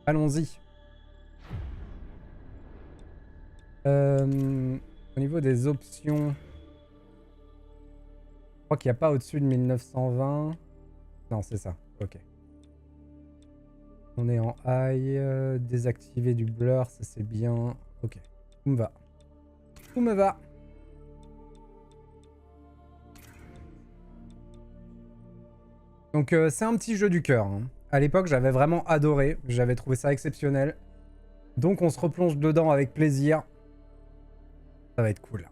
Allons-y. Au niveau des options, je crois qu'il n'y a pas au-dessus de 1920. Non, c'est ça. Ok. On est en high. Désactiver du blur, ça c'est bien. Ok. Tout me va. Tout me va. Donc c'est un petit jeu du cœur. Hein. À l'époque, j'avais vraiment adoré. J'avais trouvé ça exceptionnel. Donc on se replonge dedans avec plaisir. Ça va être cool.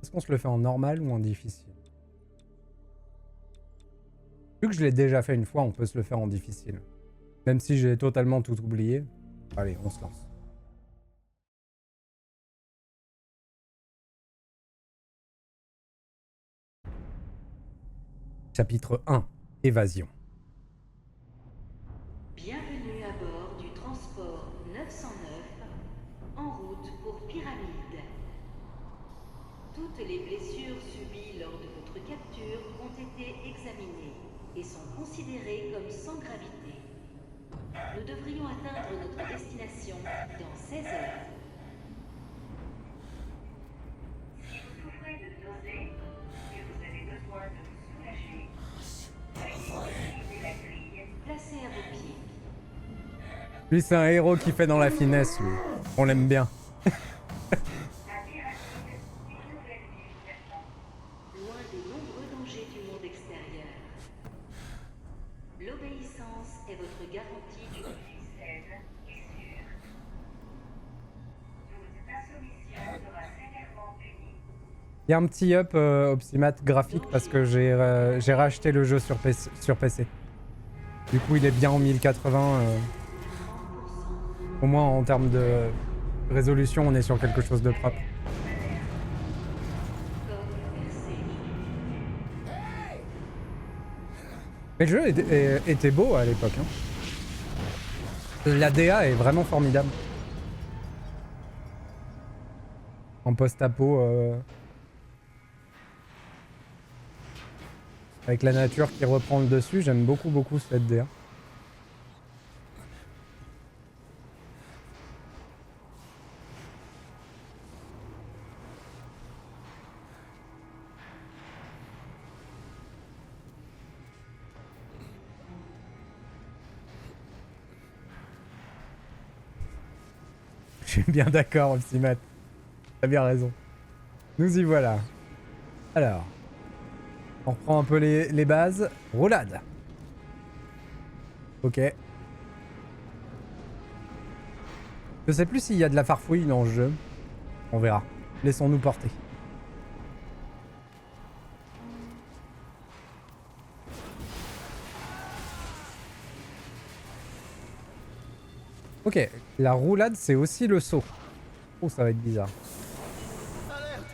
Est-ce qu'on se le fait en normal ou en difficile? Vu que je l'ai déjà fait une fois, on peut se le faire en difficile. Même si j'ai totalement tout oublié. Allez, on se lance. Chapitre 1. Évasion. Bienvenue à bord du transport 909, en route pour Pyramide. Toutes les blessures subies lors de votre capture ont été examinées et sont considérées comme sans gravité. Nous devrions atteindre notre destination dans 16 heures. Si vous souffrez de nausées et vous avez besoin de vous soulager, utilisez la grille placée à vos pieds. Lui, c'est un héros qui fait dans la finesse, lui. On l'aime bien. Loin des nombreux dangers du monde extérieur. L'obéissance est votre garantie d'une vie saine et sûre. Toute insoumission sera sévèrement punie. Il y a un petit up Optimat graphique parce que j'ai racheté le jeu sur PC. Du coup, il est bien en 1080. Au moins, en termes de résolution, on est sur quelque chose de propre. Mais le jeu était beau à l'époque. Hein. La DA est vraiment formidable. En post-apo. Avec la nature qui reprend le dessus, j'aime beaucoup cette DA. Je suis bien d'accord, Optimat. T'as bien raison. Nous y voilà. Alors. On reprend un peu les bases. Roulade. Ok. Je sais plus s'il y a de la farfouille dans le jeu. On verra. Laissons-nous porter. Ok, la roulade c'est aussi le saut. Oh, ça va être bizarre. Alerte!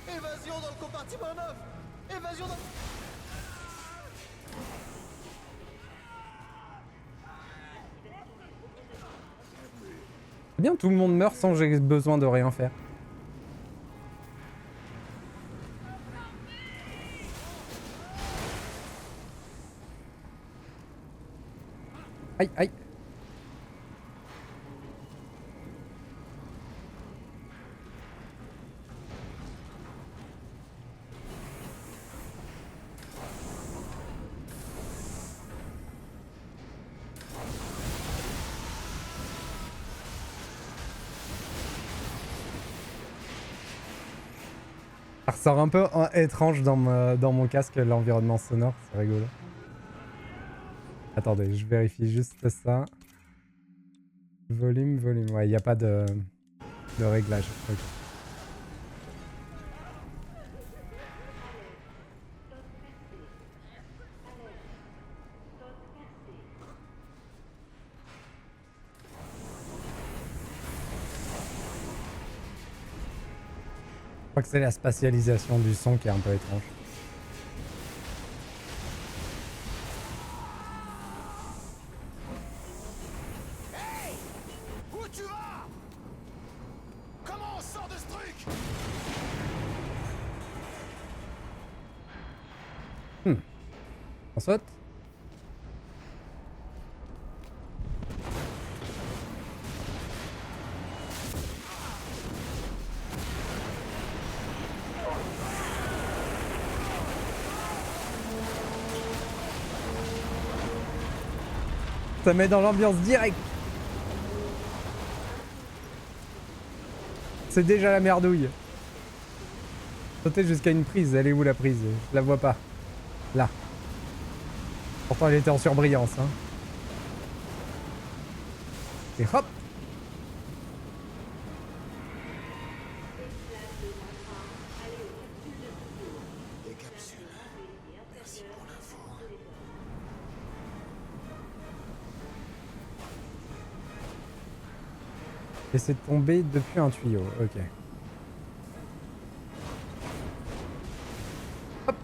Évasion dans le compartiment 9! Évasion dans... C'est bien, tout le monde meurt sans que j'ai besoin de rien faire. Aïe, aïe. Ça ressort un peu étrange dans mon casque, l'environnement sonore, c'est rigolo. Attendez, je vérifie juste ça. Volume, ouais, il n'y a pas de réglage. Okay. Je crois que c'est la spatialisation du son qui est un peu étrange. Hey! Où tu vas? Comment on sort de ce truc? On saute. Ça met dans l'ambiance directe. C'est déjà la merdouille. Sauter jusqu'à une prise. Elle est où la prise? Je la vois pas. Là. Pourtant elle était en surbrillance. Hein. Et hop. Des capsules. Merci pour l'info. Et c'est tombé depuis un tuyau. Ok. Hop.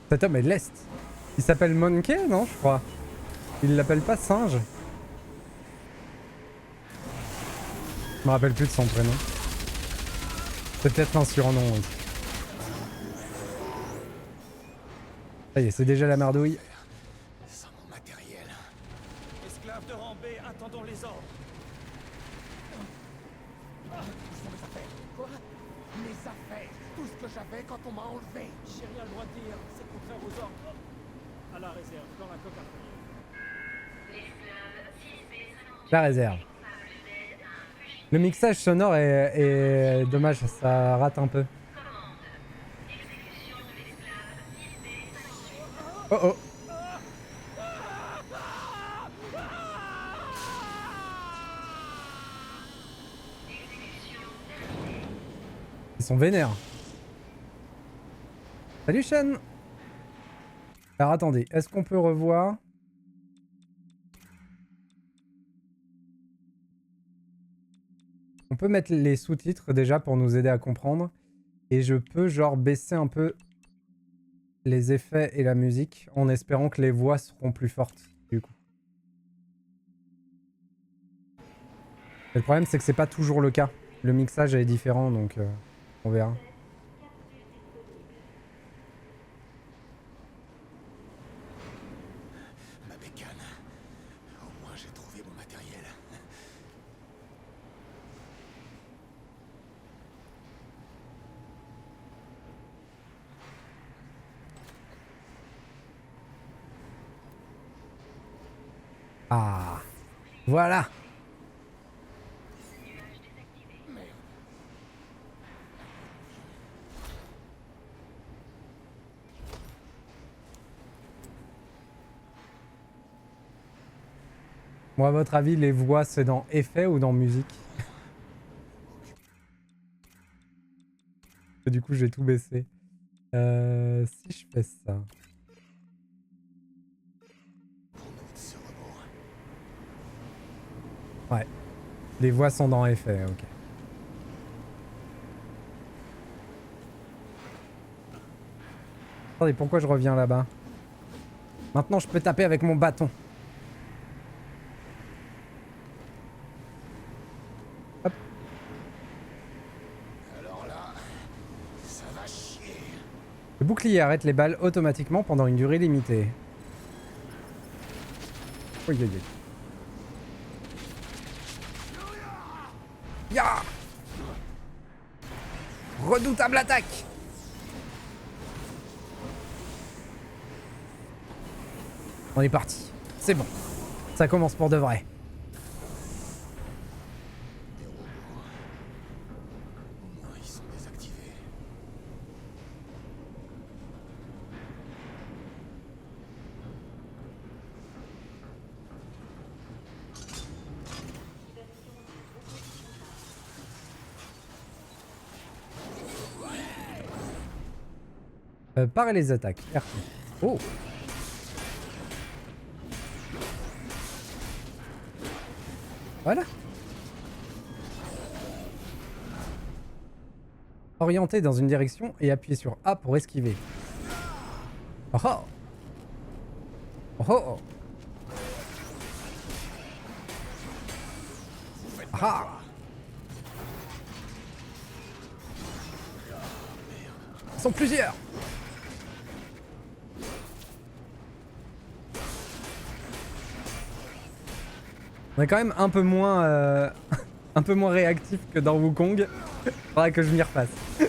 Cet homme est de l'Est. Il s'appelle Monkey, non, je crois. Il l'appelle pas singe. Je me rappelle plus de son prénom. C'est peut-être un surnom aussi. Ça y est, c'est déjà la merdouille. Sans mon matériel. Esclaves de rang B, attendons les ordres. Où sont mes affaires? Quoi? Mes affaires. Tout ce que j'avais quand on m'a enlevé. J'ai rien le droit de dire, c'est contraire aux ordres. À la réserve, dans la coque arrière. La réserve. Le mixage sonore est dommage, ça rate un peu. Oh oh. Ils sont vénères. Salut Shen. Alors attendez, est-ce qu'on peut revoir? On peut mettre les sous-titres déjà pour nous aider à comprendre. Et je peux genre baisser un peu les effets et la musique en espérant que les voix seront plus fortes du coup. Et le problème c'est que c'est pas toujours le cas. Le mixage est différent donc on verra. Ma bécane. Au moins j'ai trouvé mon matériel. Ah, voilà. Moi, à votre avis, les voix, c'est dans effet ou dans musique? Du coup, j'ai tout baissé. Si je fais ça... Ce robot. Ouais. Les voix sont dans effet, ok. Attendez, pourquoi je reviens là-bas? Maintenant, je peux taper avec mon bâton. Hop. Alors là, ça va chier. Le bouclier arrête les balles automatiquement pendant une durée limitée. Oui, oui, oui. Ya! Redoutable attaque! On est parti. C'est bon. Ça commence pour de vrai. Des robots. Au moins ils sont désactivés. Parer les attaques. RT. Oh! Voilà. Orienter dans une direction et appuyer sur A pour esquiver. Oh oh! Oh oh! Ah! Ils sont plusieurs. On est quand même un peu moins, un peu moins réactif que dans Wukong. Faudrait que je m'y refasse. Je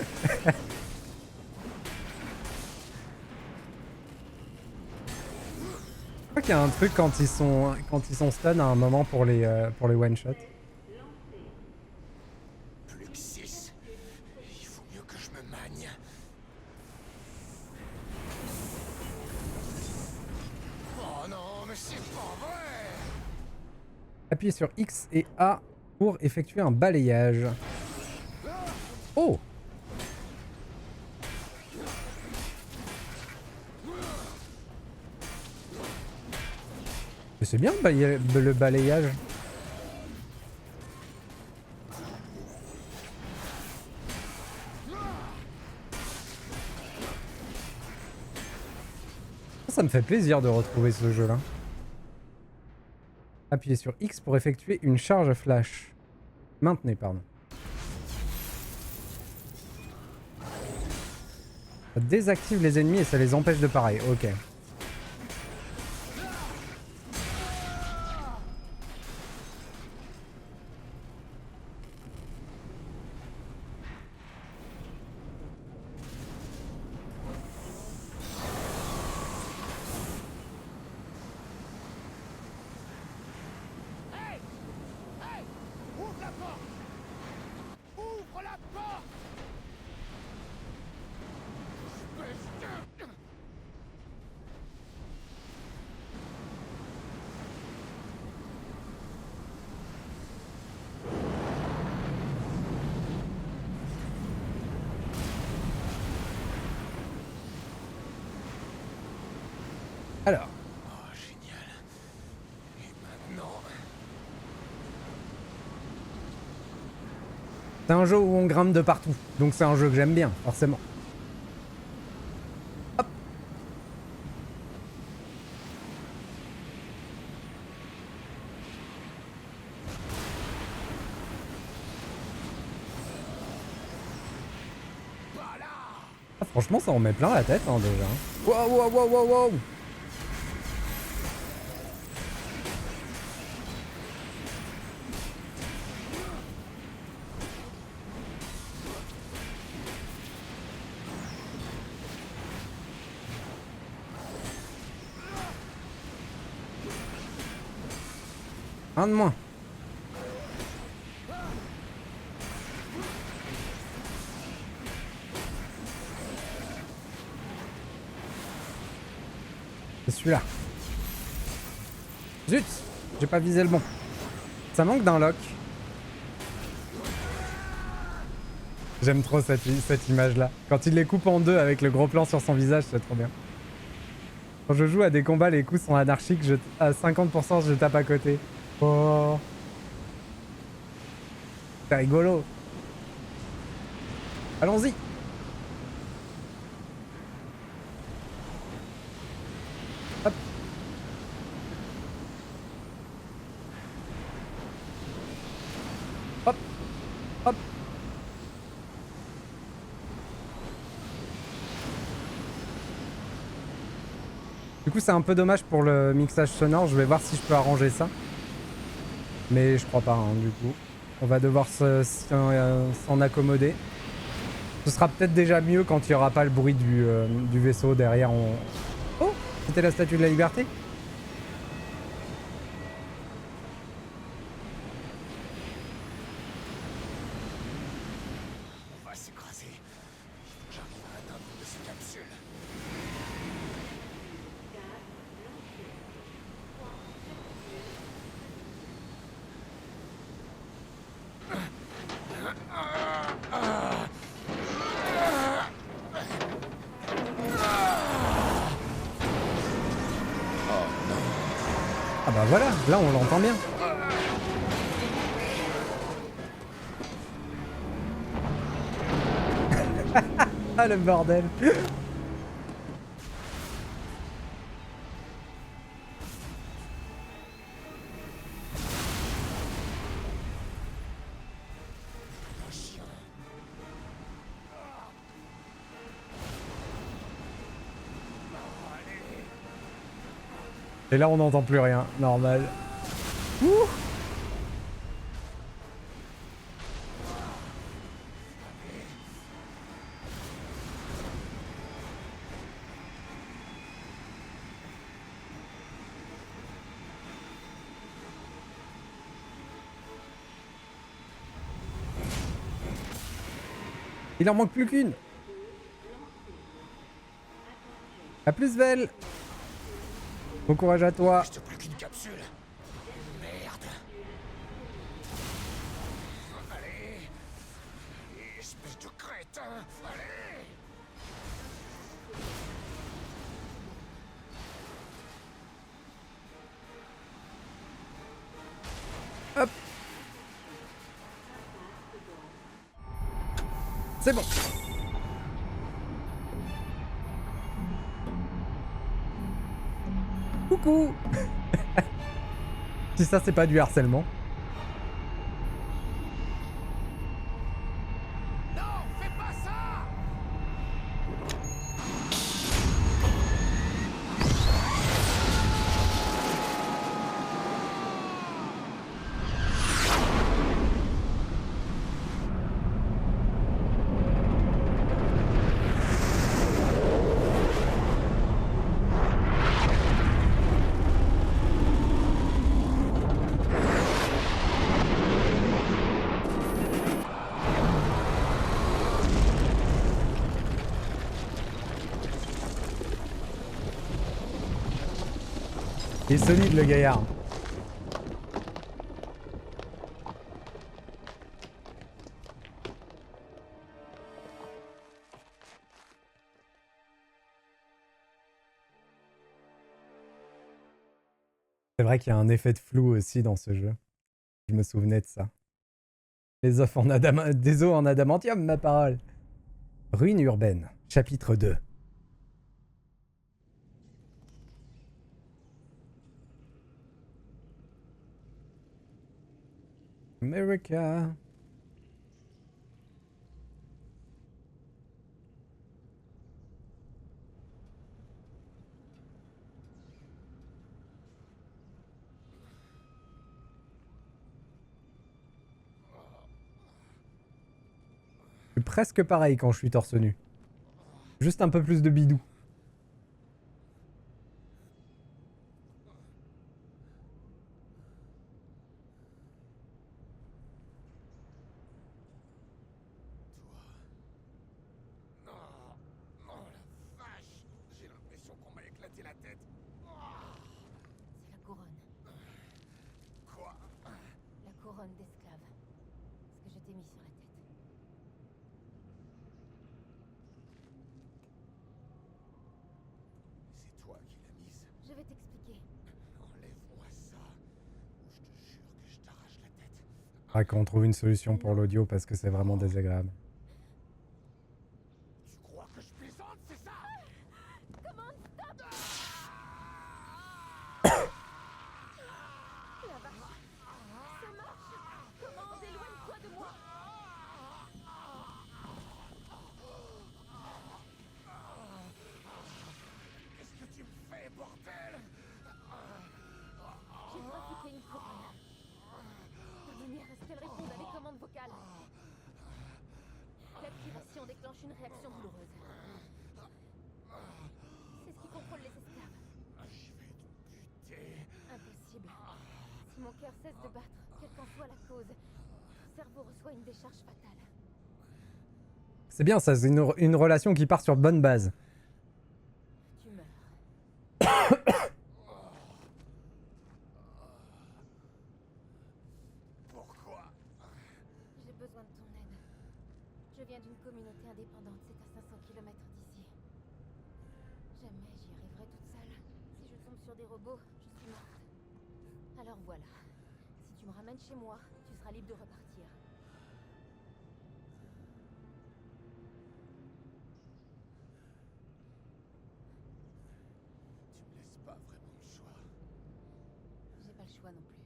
crois qu'il y a un truc quand ils sont stun à un moment pour les one shot. Plus que 6. Il faut mieux que je me magne. Oh non, mais c'est pas vrai. Appuyez sur X et A pour effectuer un balayage. Oh! Mais c'est bien le balayage. Ça me fait plaisir de retrouver ce jeu-là. Appuyez sur X pour effectuer une charge flash. Maintenez, pardon. Ça désactive les ennemis et ça les empêche de parer. Ok. Ouvre la porte. Ouvre la porte. Alors. Oh, génial. Et maintenant... C'est un jeu où on grimpe de partout. Donc c'est un jeu que j'aime bien, forcément. Hop. Ah, franchement, ça en met plein la tête, hein, déjà. Wow, wow, wow, wow, wow. Un de moins. C'est celui-là. Zut! J'ai pas visé le bon. Ça manque d'un lock. J'aime trop cette image-là. Quand il les coupe en deux avec le gros plan sur son visage, c'est trop bien. Quand je joue à des combats, les coups sont anarchiques. À 50%, je tape à côté. Oh. C'est rigolo. Allons-y. Hop. Hop. Hop. Du coup, c'est un peu dommage pour le mixage sonore. Je vais voir si je peux arranger ça. Mais je crois pas, hein, du coup. On va devoir s'en accommoder. Ce sera peut-être déjà mieux quand il n'y aura pas le bruit du vaisseau derrière. Oh, c'était la Statue de la Liberté? On va s'écraser. J'arrive à atteindre une de ces capsules. Ah bah voilà, là on l'entend bien. Ah le bordel. Et là, on n'entend plus rien. Normal. Ouh. Il en manque plus qu'une. A plus, Vel. Bon courage à toi. Reste plus qu'une capsule. Merde. Allez. Espèce de crétin. Allez. Hop. C'est bon. Coucou. Si ça, c'est pas du harcèlement. Non, fais pas ça. Il est solide, le gaillard. C'est vrai qu'il y a un effet de flou aussi dans ce jeu. Je me souvenais de ça. Les os en des os en adamantium, ma parole. Ruine urbaine, chapitre 2. America. Je suis presque pareil quand je suis torse nu. Juste un peu plus de bidou. Non. Oh la vache. J'ai l'impression qu'on m'a éclaté la tête. C'est la couronne. Quoi? La couronne d'esclave. Ce que je t'ai mis sur la tête. C'est toi qui l'as mise. Je vais t'expliquer. Enlève-moi ça. Ou je te jure que je t'arrache la tête. Ah, qu'on trouve une solution pour l'audio parce que c'est vraiment désagréable. Tu crois que je plaisante, c'est ça? Commande, stop! La vache! Ça marche! Commande, éloigne-toi de moi! Qu'est-ce que tu me fais, bordel? J'ai trafiqué une couronne. La lumière, est-ce qu'elle répond à des commandes vocales? L'activation déclenche une réaction douloureuse. C'est ce qui contrôle les esclaves. Je vais te buter. Impossible. Si mon cœur cesse de battre, quelle qu'en soit la cause, ton cerveau reçoit une décharge fatale. C'est bien ça, c'est une relation qui part sur bonne base. Tu meurs. Pourquoi? J'ai besoin de ton aide. Je viens d'une communauté indépendante, c'est à 500 km d'ici. Jamais j'y arriverai toute seule. Si je tombe sur des robots, je suis morte. Alors voilà. Si tu me ramènes chez moi, tu seras libre de repartir. Tu me laisses pas vraiment le choix. J'ai pas le choix non plus.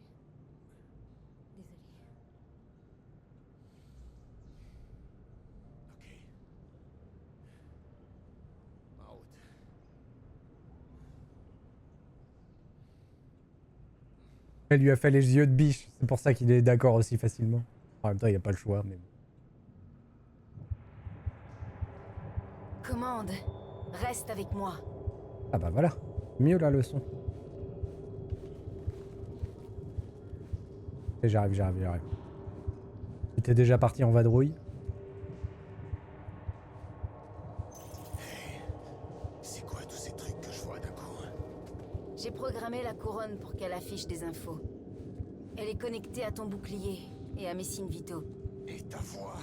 Désolée. Ok. En route. Elle lui a fait les yeux de biche. C'est pour ça qu'il est d'accord aussi facilement. En même temps, il n'y a pas le choix. Mais... Commande. Reste avec moi. Ah bah voilà. Mieux la leçon. Et j'arrive. J'étais déjà parti en vadrouille. C'est quoi tous ces trucs que je vois d'un coup? J'ai programmé la couronne pour qu'elle affiche des infos. Elle est connectée à ton bouclier et à mes signes vitaux. Et ta voix?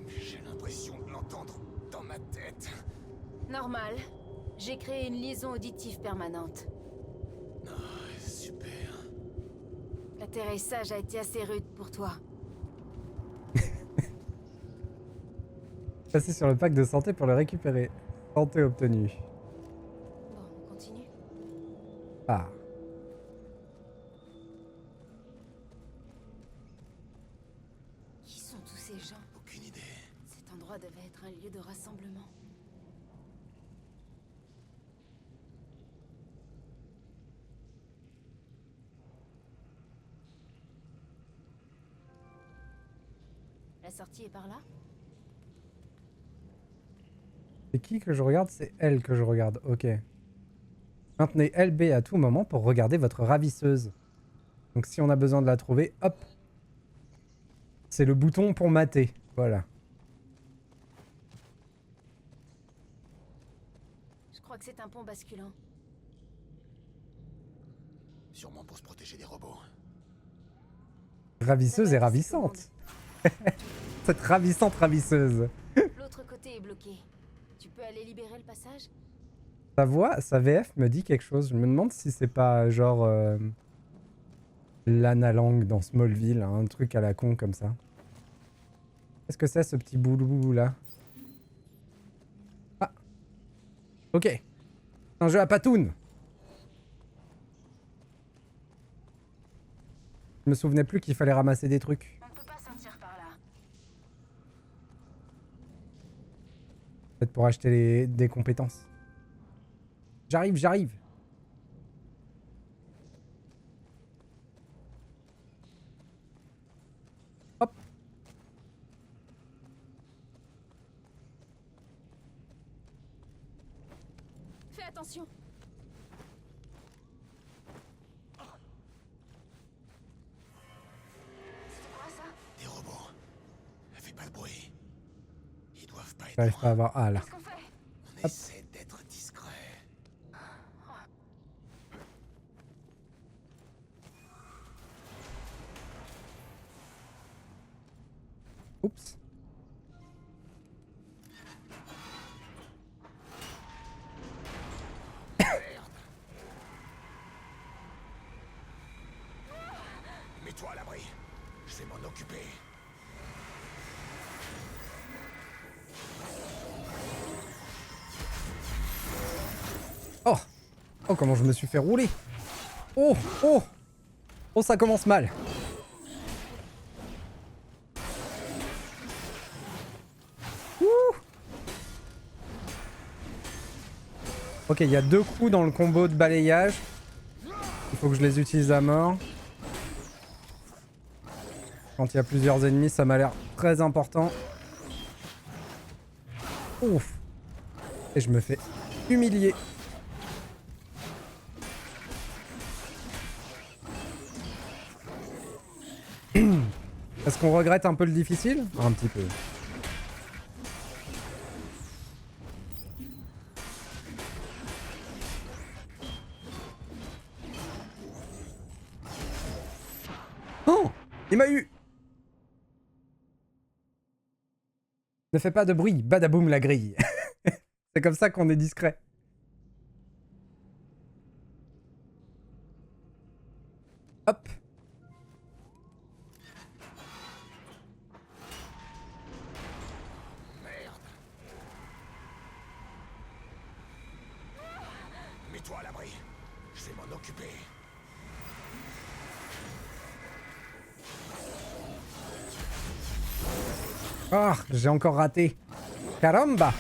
J'ai l'impression de l'entendre dans ma tête. Normal. J'ai créé une liaison auditive permanente. Ah, super. L'atterrissage a été assez rude pour toi. Passer sur le pack de santé pour le récupérer. Santé obtenue. Bon, on continue. Ah. Qui sont tous ces gens? Aucune idée. Cet endroit devait être un lieu de rassemblement. La sortie est par là? C'est qui que je regarde? C'est elle que je regarde. Ok. Maintenez LB à tout moment pour regarder votre ravisseuse. Donc si on a besoin de la trouver, hop. C'est le bouton pour mater. Voilà. Je crois que c'est un pont basculant. Sûrement pour se protéger des robots. Ravisseuse et ravissante. Cette ravissante ravisseuse. L'autre côté est bloqué. Tu peux aller libérer le passage? Sa voix, sa VF me dit quelque chose. Je me demande si c'est pas genre Lana Lang dans Smallville, hein, un truc à la con comme ça. Qu'est-ce que c'est ce petit boulou là? Ah. Ok. C'est un jeu à patoune. Je me souvenais plus qu'il fallait ramasser des trucs. On ne peut pas sortir par là. Peut-être pour acheter des compétences. J'arrive. Hop. Fais attention. C'est quoi ça? Des robots. Fais pas de bruit. Ils doivent pas être J'arrive loin. pas à voir. Ah là. Qu'est-ce qu'on fait? On essaie d'être discret. Oups. Mets-toi à l'abri. Je vais m'en occuper. Oh. Oh, comment je me suis fait rouler. Oh. Oh, ça commence mal. Ouh. Ok, il y a 2 coups dans le combo de balayage. Il faut que je les utilise à mort. Quand il y a plusieurs ennemis, ça m'a l'air très important. Ouf. Et je me fais humilier. Est-ce qu'on regrette un peu le difficile? Un petit peu. Oh! Il m'a eu! Ne fais pas de bruit, badaboum la grille. C'est comme ça qu'on est discret. Hop. Mets-toi à l'abri. Je vais m'en occuper. Ah, j'ai encore raté. Caramba!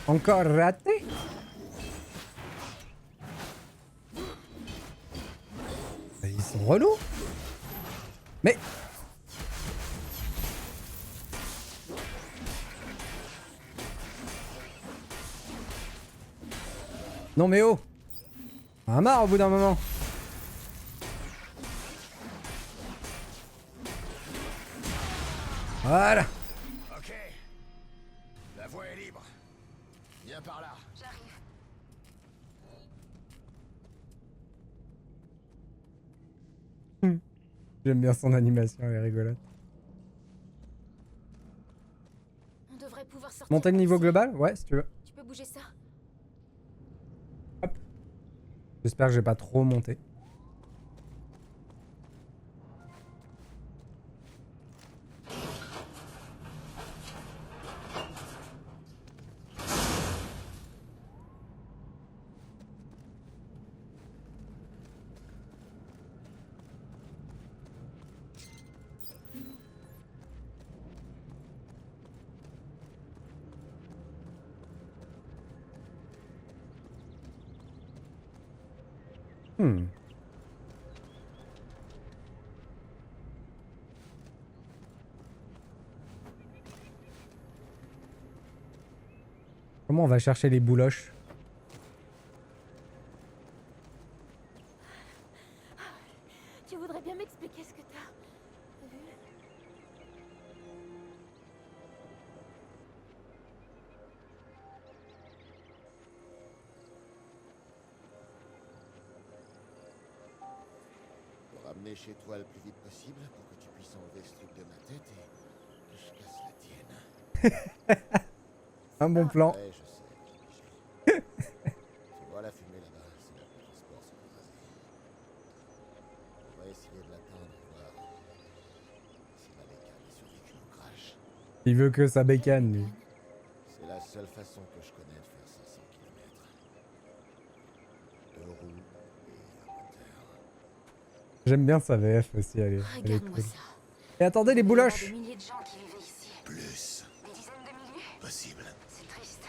Encore raté? sont relous. Mais... Non mais oh! On en a marre au bout d'un moment. Voilà. Ok. La voie est libre. Viens par là. J'arrive. J'aime bien son animation, elle est rigolote. On devrait pouvoir sortir. Monter le par niveau ici. global? Ouais, si tu veux. Tu peux bouger ça? J'espère que j'ai pas trop monté. Comment on va chercher les bouloches? Tu voudrais bien m'expliquer ce que t'as vu? Pour ramener chez toi le plus vite possible pour que tu puisses enlever ce truc de ma tête et que je casse la tienne. Un bon plan. Ouais, je sais, obligé. Tu vois la fumée là-bas, c'est la petite sport sur le rasé. On va essayer de l'atteindre et voir si la bécane a survécu au crash. Il veut que ça bécane, lui. C'est la seule façon que je connais de faire 500 km. 2 roues et un moteur. J'aime bien sa VF aussi, elle est Regarde-moi cool. ça. Et attendez les Il y a bouloches! des milliers de gens qui vivaient ici. Plus Des dizaines de milliers? possible. C'est triste.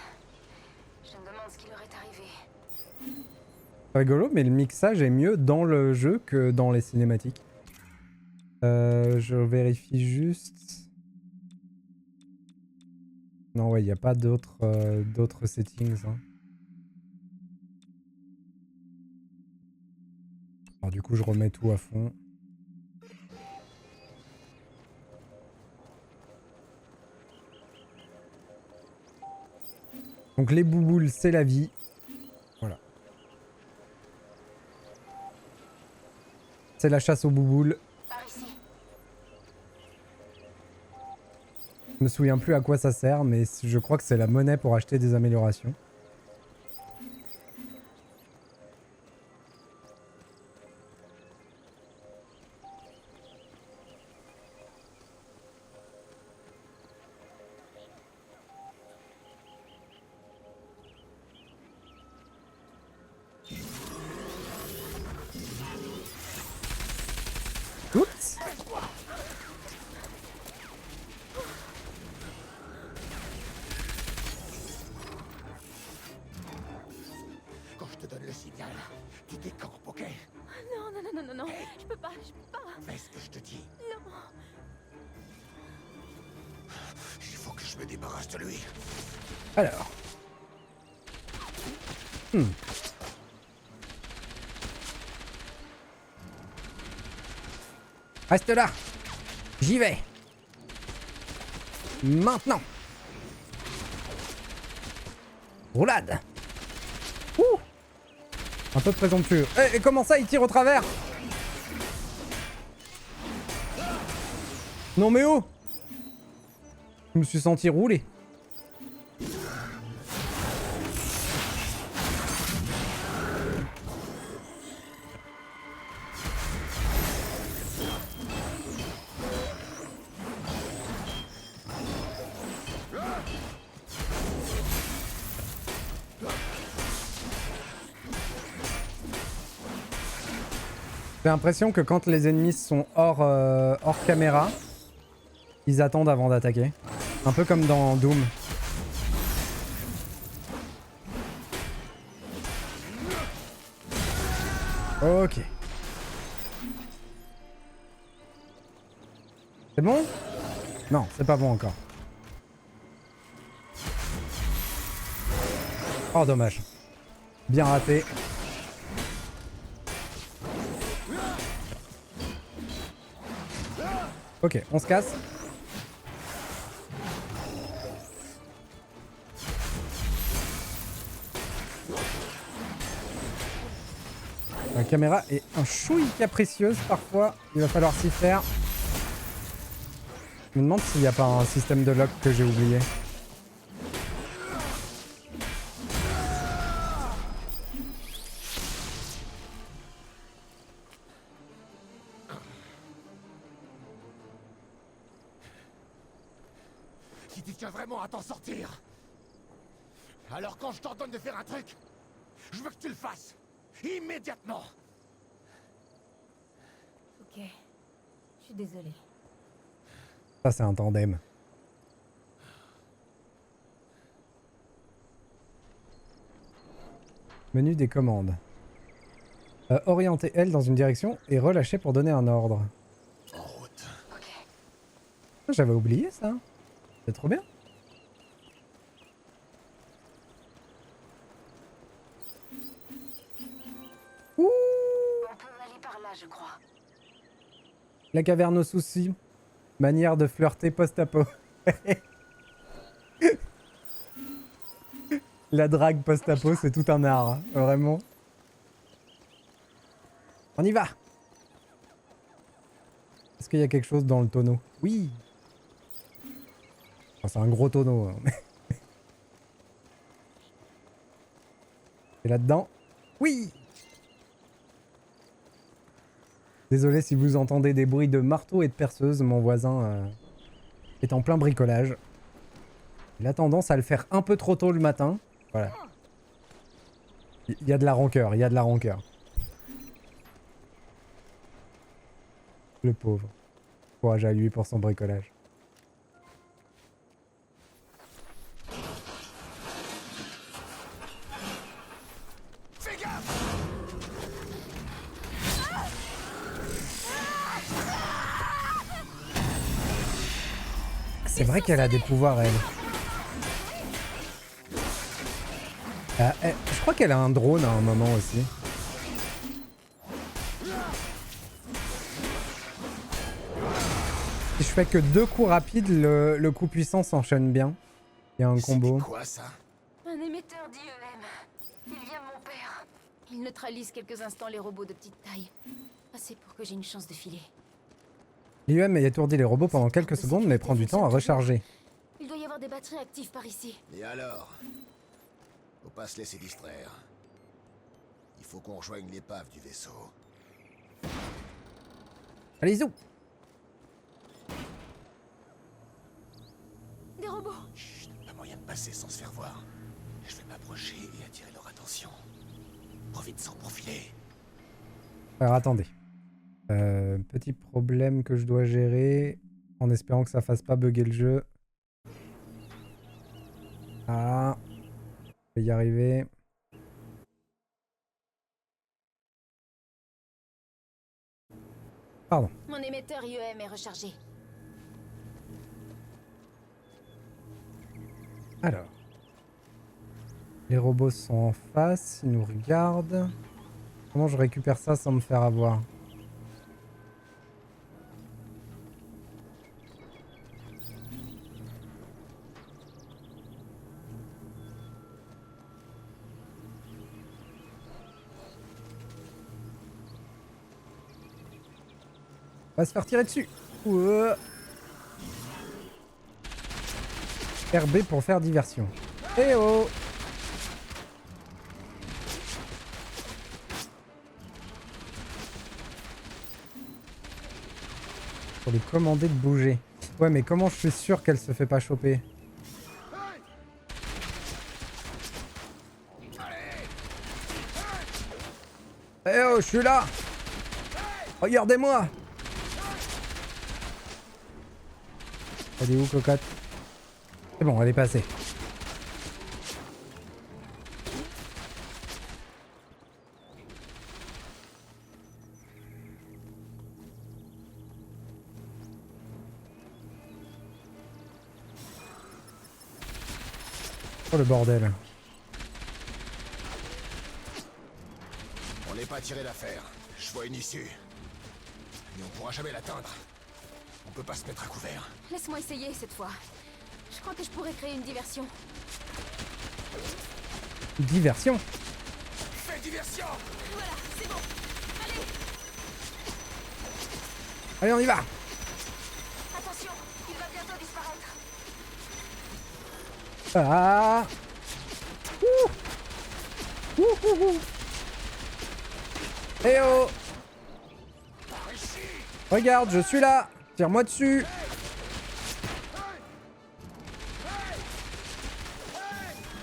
Je me demande ce qui leur est arrivé. Rigolo, mais le mixage est mieux dans le jeu que dans les cinématiques. Je vérifie juste. Non, ouais, il n'y a pas d'autres settings. Hein. Alors, du coup, je remets tout à fond. Donc, les bouboules, c'est la vie. Voilà. C'est la chasse aux bouboules. Par ici. Je me souviens plus à quoi ça sert, mais je crois que c'est la monnaie pour acheter des améliorations. Oups! Quand je te donne le signal, tu décampes, ok? Non, non, non, non, non, non. Je peux pas, je peux pas. Fais ce que je te dis. Non. Il faut que je me débarrasse de lui. Alors. Reste là. J'y vais. Maintenant. Roulade. Ouh. Un peu présomptueux. Et comment ça, il tire au travers? Non mais oh. Je me suis senti rouler. J'ai l'impression que quand les ennemis sont hors caméra, ils attendent avant d'attaquer. Un peu comme dans Doom. Ok. C'est bon? Non, c'est pas bon encore. Oh, dommage. Bien raté. Ok, on se casse. La caméra est un chouï capricieuse parfois. Il va falloir s'y faire. Je me demande s'il n'y a pas un système de lock que j'ai oublié. Si tu tiens vraiment à t'en sortir, alors quand je t'ordonne de faire un truc, je veux que tu le fasses. Immédiatement. Ok. Je suis désolée. Ça, c'est un tandem. Menu des commandes. Orienter L dans une direction et relâcher pour donner un ordre. En route. Ah, j'avais oublié ça. C'est trop bien. Ouh, On peut aller par là, je crois. la caverne aux soucis. Manière de flirter post-apo. La drague post-apo, c'est tout un art, hein, vraiment. On y va. Est-ce qu'il y a quelque chose dans le tonneau? Oui. Enfin, c'est un gros tonneau. Hein. C'est là-dedans. Oui. Désolé si vous entendez des bruits de marteau et de perceuse. Mon voisin est en plein bricolage. Il a tendance à le faire un peu trop tôt le matin. Voilà. Il y a de la rancœur, il y a de la rancœur. Le pauvre. Courage à lui pour son bricolage. Fais gaffe. C'est vrai qu'elle a des pouvoirs, elle. Je crois qu'elle a un drone à un moment aussi. Si je fais que 2 coups rapides, le coup puissant s'enchaîne bien. Il y a un combo. C'était quoi ça? Un émetteur d'IEM. Il vient de mon père. Il neutralise quelques instants les robots de petite taille. Assez pour que j'ai une chance de filer. L'IEM étourdit les robots pendant quelques secondes, mais prend du temps à recharger. Il doit y avoir des batteries actives par ici. Et alors? Faut pas se laisser distraire. Il faut qu'on rejoigne l'épave du vaisseau. Allez, zou! Des robots. Chut, pas moyen de passer sans se faire voir. Je vais m'approcher et attirer leur attention. Profite sans profiler. Alors attendez. Petit problème que je dois gérer. En espérant que ça fasse pas bugger le jeu. Ah. Je vais y arriver. Pardon. Mon émetteur IEM est rechargé. Alors. Les robots sont en face, ils nous regardent. Comment je récupère ça sans me faire avoir? On va se faire tirer dessus. Ouah. RB pour faire diversion. Eh oh! Pour lui commander de bouger. Ouais, mais comment je suis sûr qu'elle se fait pas choper? Eh oh, je suis là! Regardez-moi! Elle est où, cocotte? C'est bon, elle est passée. Oh le bordel. On n'est pas tiré d'affaire. Je vois une issue. Mais on pourra jamais l'atteindre. On peut pas se mettre à couvert. Laisse-moi essayer cette fois. Je crois que je pourrais créer une diversion. Diversion. Fais diversion! Voilà, c'est bon. Allez, Allez, on y va. attention, il va bientôt disparaître. Ah. Ouh. Ouh, ouh, ouh. Eh oh. Par ici! Regarde, je suis là. Tire-moi dessus.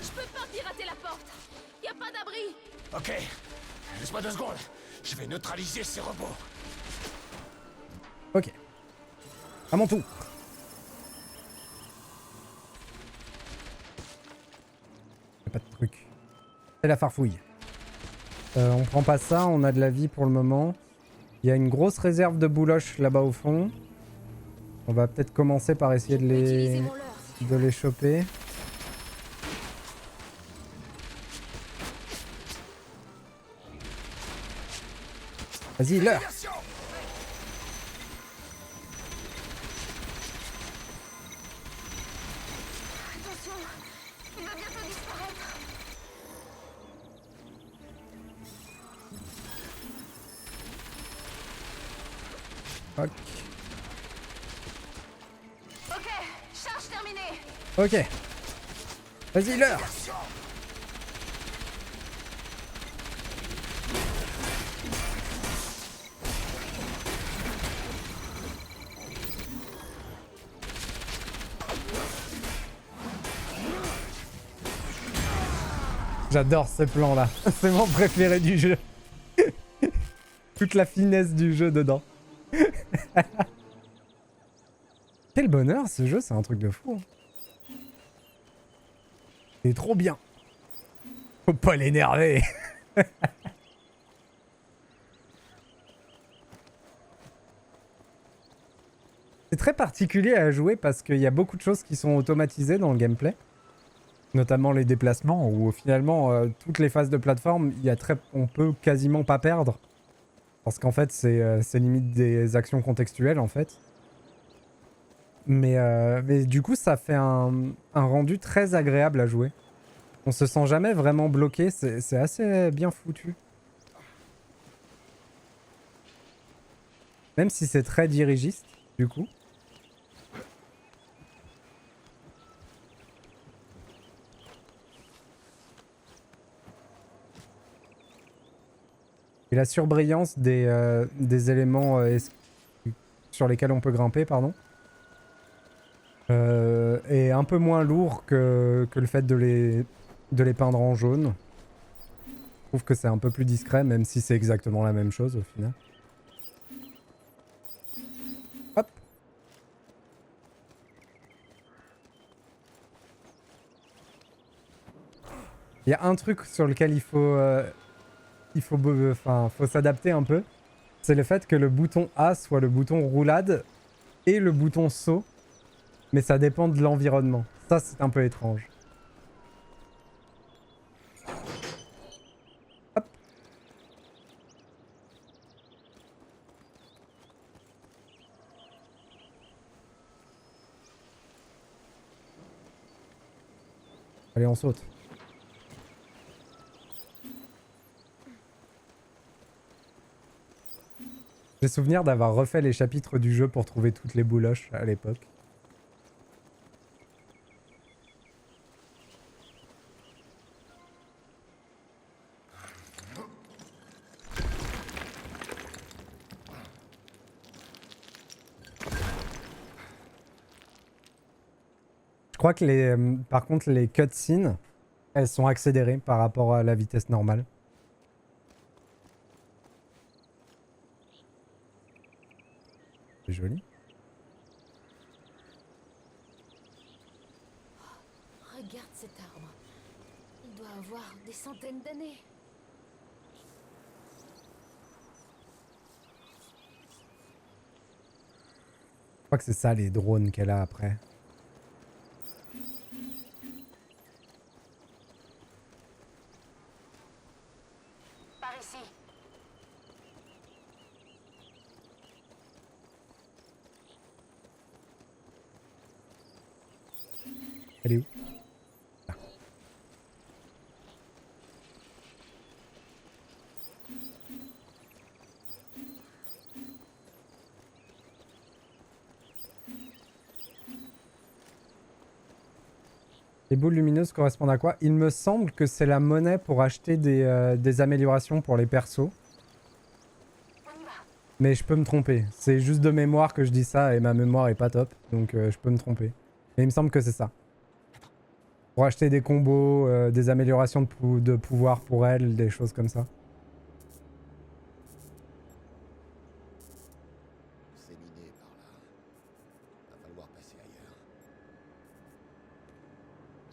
Je peux pas pirater la porte. Y a pas d'abri. Ok. Laisse-moi 2 secondes. Je vais neutraliser ces robots. Ok. À mon tour. Y'a pas de truc. C'est la farfouille. On prend pas ça, on a de la vie pour le moment. Il y a une grosse réserve de bouloches là-bas au fond. On va peut-être commencer par essayer de Utiliser les, mon leurre, si tu de les choper. Vas-y, leurre. Diversion! Attention, il va bientôt disparaître. Ok. Ok, charge terminée. Ok. Vas-y, leurre. Diversion! J'adore ce plan là. C'est mon préféré du jeu. Toute la finesse du jeu dedans. Quel bonheur ce jeu, c'est un truc de fou. C'est trop bien. Faut pas l'énerver. C'est très particulier à jouer parce qu'il y a beaucoup de choses qui sont automatisées dans le gameplay. Notamment les déplacements où finalement toutes les phases de plateforme, on peut quasiment pas perdre. Parce qu'en fait c'est limite des actions contextuelles en fait. Mais du coup ça fait un rendu très agréable à jouer. On se sent jamais vraiment bloqué, c'est assez bien foutu. Même si c'est très dirigiste du coup. Et la surbrillance des éléments sur lesquels on peut grimper, pardon, est un peu moins lourd que le fait de les peindre en jaune. Je trouve que c'est un peu plus discret, même si c'est exactement la même chose au final. Hop. Il y a un truc sur lequel faut s'adapter un peu. C'est le fait que le bouton A soit le bouton roulade et le bouton saut. Mais ça dépend de l'environnement. Ça, c'est un peu étrange. Hop. Allez, on saute. J'ai souvenir d'avoir refait les chapitres du jeu pour trouver toutes les bouloches à l'époque. Je crois que par contre les cutscenes, elles sont accélérées par rapport à la vitesse normale. C'est joli. Regarde cet arbre. Il doit avoir des centaines d'années. Je crois que c'est ça les drones qu'elle a après. ici. Elle est où? Les boules lumineuses correspondent à quoi? Il me semble que c'est la monnaie pour acheter des améliorations pour les persos. Mais je peux me tromper. C'est juste de mémoire que je dis ça et ma mémoire est pas top. Donc je peux me tromper. Mais il me semble que c'est ça. Pour acheter des combos, des améliorations de pouvoir pour elle, des choses comme ça. C'est miné par là. Va falloir passer ailleurs.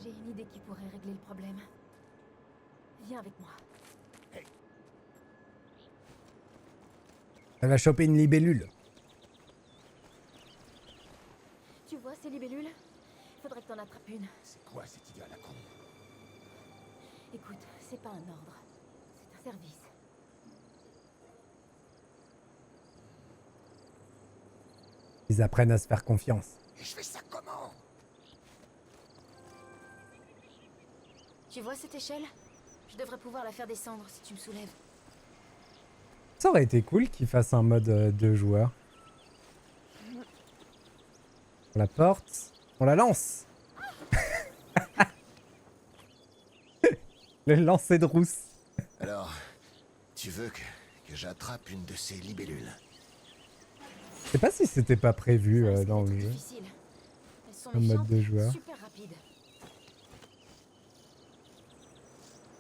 J'ai une idée qui pourrait régler le problème. Viens avec moi. Elle va choper une libellule. Tu vois ces libellules? Faudrait que t'en attrapes une. C'est quoi cette idée à la con? Écoute, c'est pas un ordre. C'est un service. Ils apprennent à se faire confiance. Et je fais ça comment? Tu vois cette échelle? Je devrais pouvoir la faire descendre si tu me soulèves. Ça aurait été cool qu'ils fassent un mode 2 joueurs. On la porte, on la lance. Le lancer de rousse. Alors, tu veux que j'attrape une de ces libellules? Je sais pas si c'était pas prévu Ça risque dans d'être le jeu. difficile. Elles sont Un mode méchantes, de joueur. super rapides.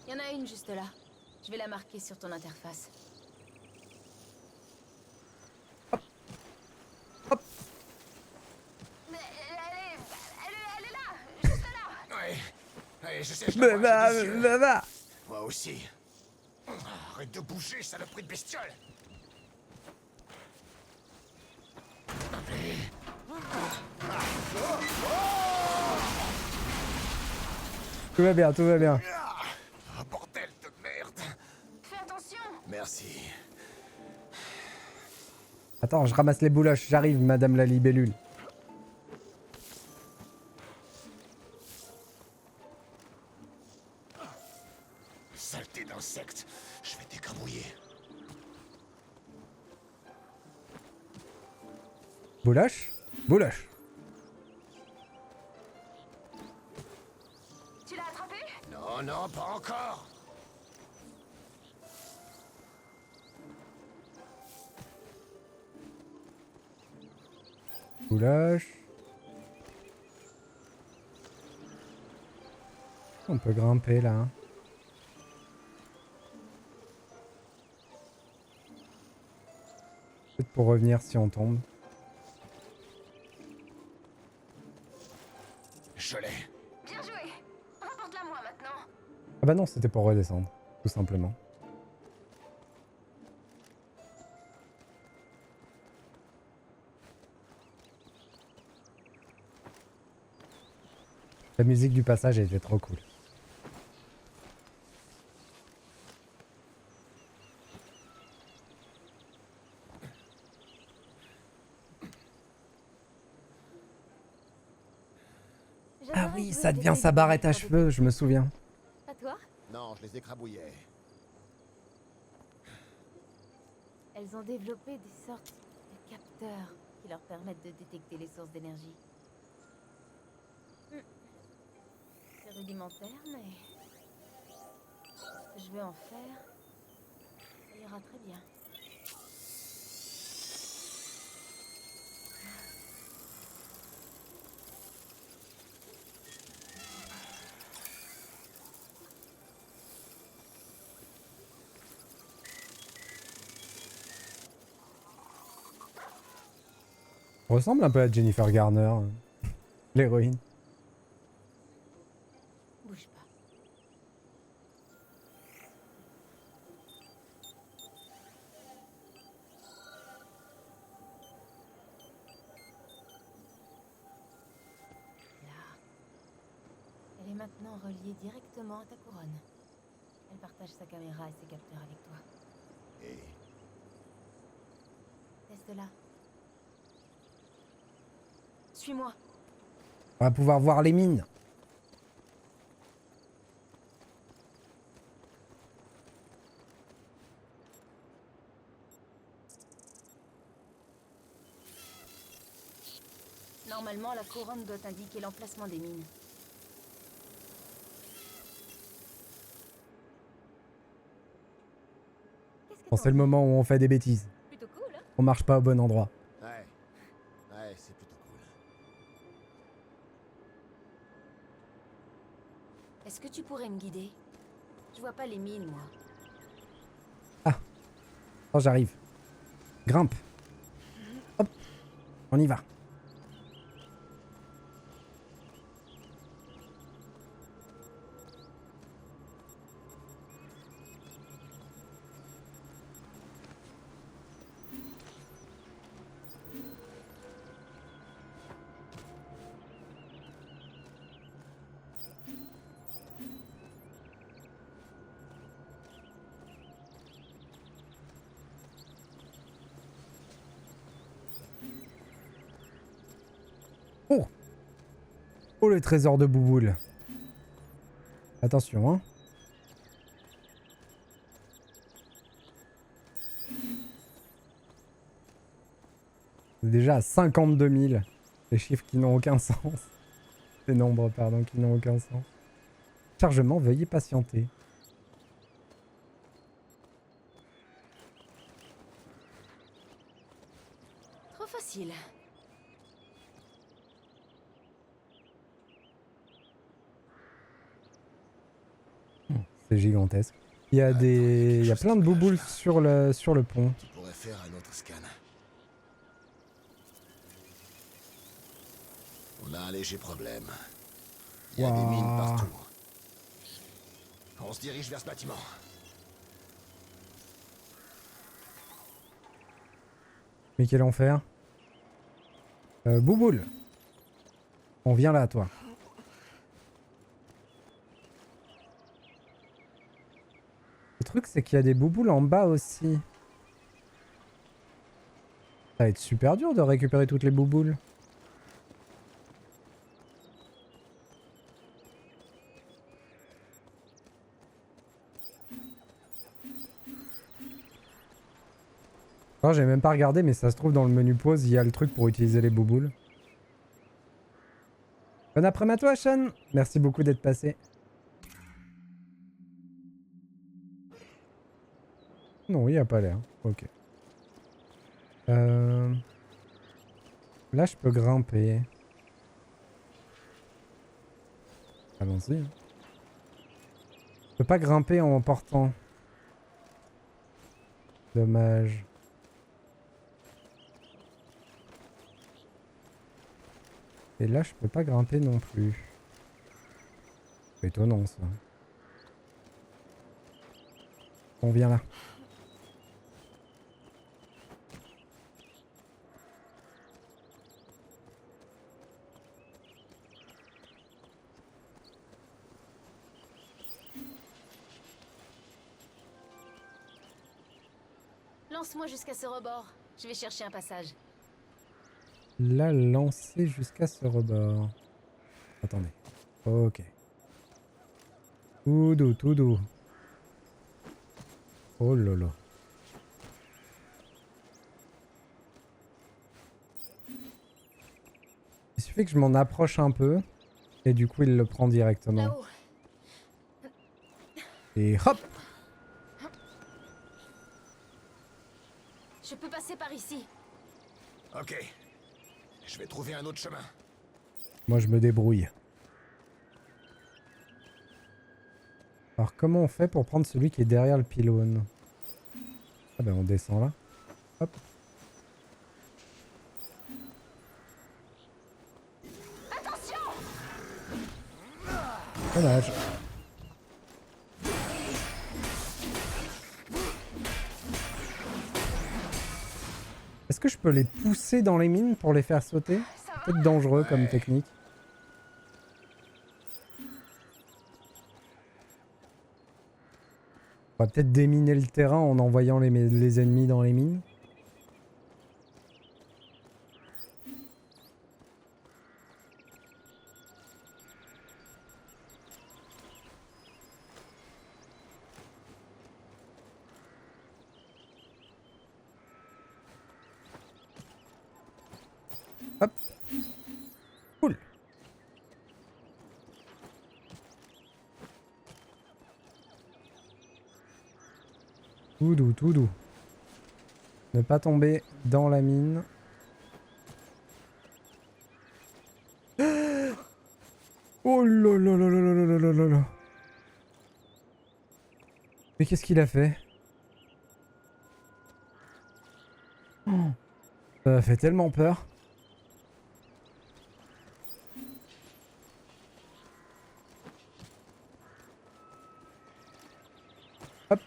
Il y en a une juste là. Je vais la marquer sur ton interface. Hop. Mais elle est là, juste là. Ouais, je sais, je Bah, la vois, j'ai des yeux. bah. Moi aussi. Arrête de bouger, saloperie de bestiole! Tout va bien, tout va bien. Ah, bordel de merde! Fais attention. Merci. Attends, je ramasse les bouloches, j'arrive, madame la libellule. Saleté d'insecte, je vais t'écrabouiller. Bouloche? Bouloche. Tu l'as attrapé? Non, non, pas encore! Bouloche. On peut grimper là. Hein. Peut-être pour revenir si on tombe. Je l'ai. Bien joué. Rapporte-la moi maintenant. Ah bah non, c'était pour redescendre, tout simplement. La musique du passage était trop cool. Ah oui, ça devient sa barrette à cheveux, je me souviens. À toi? Non, je les écrabouillais. Elles ont développé des sortes de capteurs qui leur permettent de détecter les sources d'énergie. C'est rudimentaire, mais ce que je veux en faire, ça ira très bien. On ressemble un peu à Jennifer Garner, l'héroïne. Bouge pas. Là. Elle est maintenant reliée directement à ta couronne. Elle partage sa caméra et ses capteurs avec toi. Et Laisse de là. Suis-moi. On va pouvoir voir les mines. Normalement, la couronne doit indiquer l'emplacement des mines. Qu'est-ce que Bon, c'est le moment où on fait des bêtises. Plutôt cool, hein? On marche pas au bon endroit. ouais, ouais, c'est plutôt cool. Est-ce que tu pourrais me guider? Je vois pas les mines, moi. Oh, j'arrive. Grimpe. Hop. On y va. Oh! Oh, le trésor de Bouboule. Attention, hein. On est déjà à 52 000. Des chiffres qui n'ont aucun sens. Des nombres, pardon, qui n'ont aucun sens. Chargement, veuillez patienter. Trop facile. C'est gigantesque. Il y a des... Il y a plein de bouboules sur le pont. Tu pourrais faire un autre scan. On a un léger problème. Il y a des Waouh. mines partout. On se dirige vers ce bâtiment. Mais quel enfer. Bouboule. On vient là, toi. Le truc, c'est qu'il y a des bouboules en bas aussi. Ça va être super dur de récupérer toutes les bouboules. Oh, j'ai même pas regardé, mais ça se trouve dans le menu pause, il y a le truc pour utiliser les bouboules. Bon après-midi à toi, Sean. Merci beaucoup d'être passé. Non, il n'y a pas l'air. Ok. Là, je peux grimper. Allons-y. Je peux pas grimper en portant. Dommage. Et là, je peux pas grimper non plus. C'est étonnant, ça. On vient là. Lance-moi jusqu'à ce rebord. Je vais chercher un passage. La lancer jusqu'à ce rebord. Attendez. Ok. Tout doux, tout doux. Oh lolo. Il suffit que je m'en approche un peu. Et du coup, il le prend directement. Là-haut. Et hop! Je peux passer par ici. Ok. Je vais trouver un autre chemin. Moi, je me débrouille. Alors, comment on fait pour prendre celui qui est derrière le pylône? Ah ben, on descend là. Hop. Attention! Dommage. Est-ce que je peux les pousser dans les mines pour les faire sauter? Peut-être dangereux comme technique. On va peut-être déminer le terrain en envoyant les ennemis dans les mines. Hop. Cool. Tout doux, tout doux. Ne pas tomber dans la mine. Oh là là là là là là là là là. Mais qu'est-ce qu'il a fait? Oh, ça m'a fait tellement peur. Hop.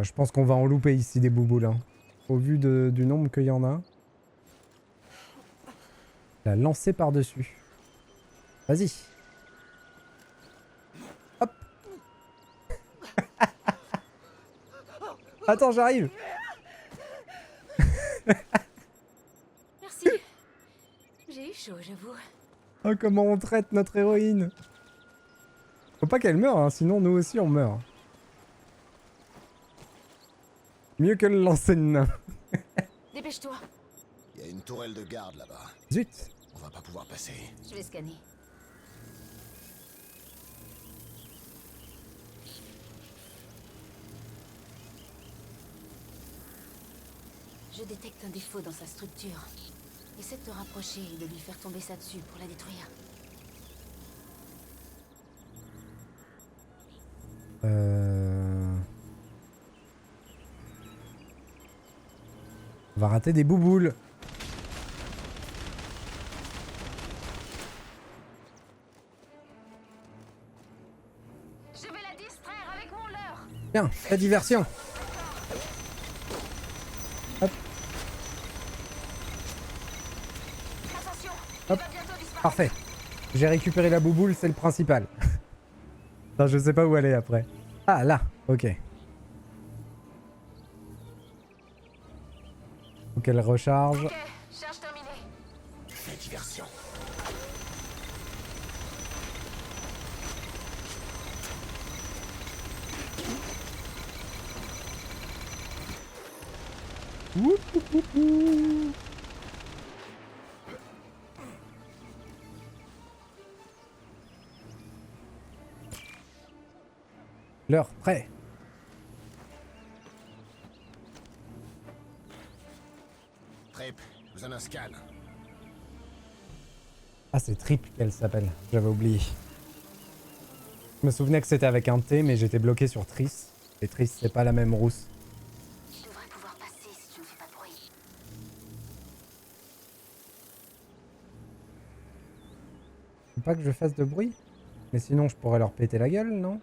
Je pense qu'on va en louper ici des bouboules. Hein. Au vu du nombre qu'il y en a. La lancer par-dessus. Vas-y. Hop. Attends, j'arrive. Merci. J'ai eu chaud, j'avoue. Oh, comment on traite notre héroïne. Faut pas qu'elle meure, hein, sinon nous aussi on meurt. Mieux que le lancer de nain. Dépêche-toi. Il y a une tourelle de garde là-bas. Zut. On va pas pouvoir passer. Je vais scanner. Je détecte un défaut dans sa structure. Essaie de te rapprocher et de lui faire tomber ça dessus pour la détruire. On va rater des bouboules. Je vais la distraire avec mon leurre. Tiens, la diversion. Hop. Attention, Hop. il va bientôt disparaître. Parfait. J'ai récupéré la bouboule, c'est le principal. Enfin, je sais pas où aller après. Ah, là. Ok. Faut qu'elle recharge. Ok, charge terminée. La diversion. Oup, oup, oup, oup. L'heure, prêt. Trip, vous en un scan. Ah, c'est Trip qu'elle s'appelle. J'avais oublié. Je me souvenais que c'était avec un T, mais j'étais bloqué sur Triss. Et Triss, c'est pas la même rousse. Je devrais pouvoir passer si je ne fais pas de bruit. Faut pas que je fasse de bruit. Mais sinon, je pourrais leur péter la gueule, non?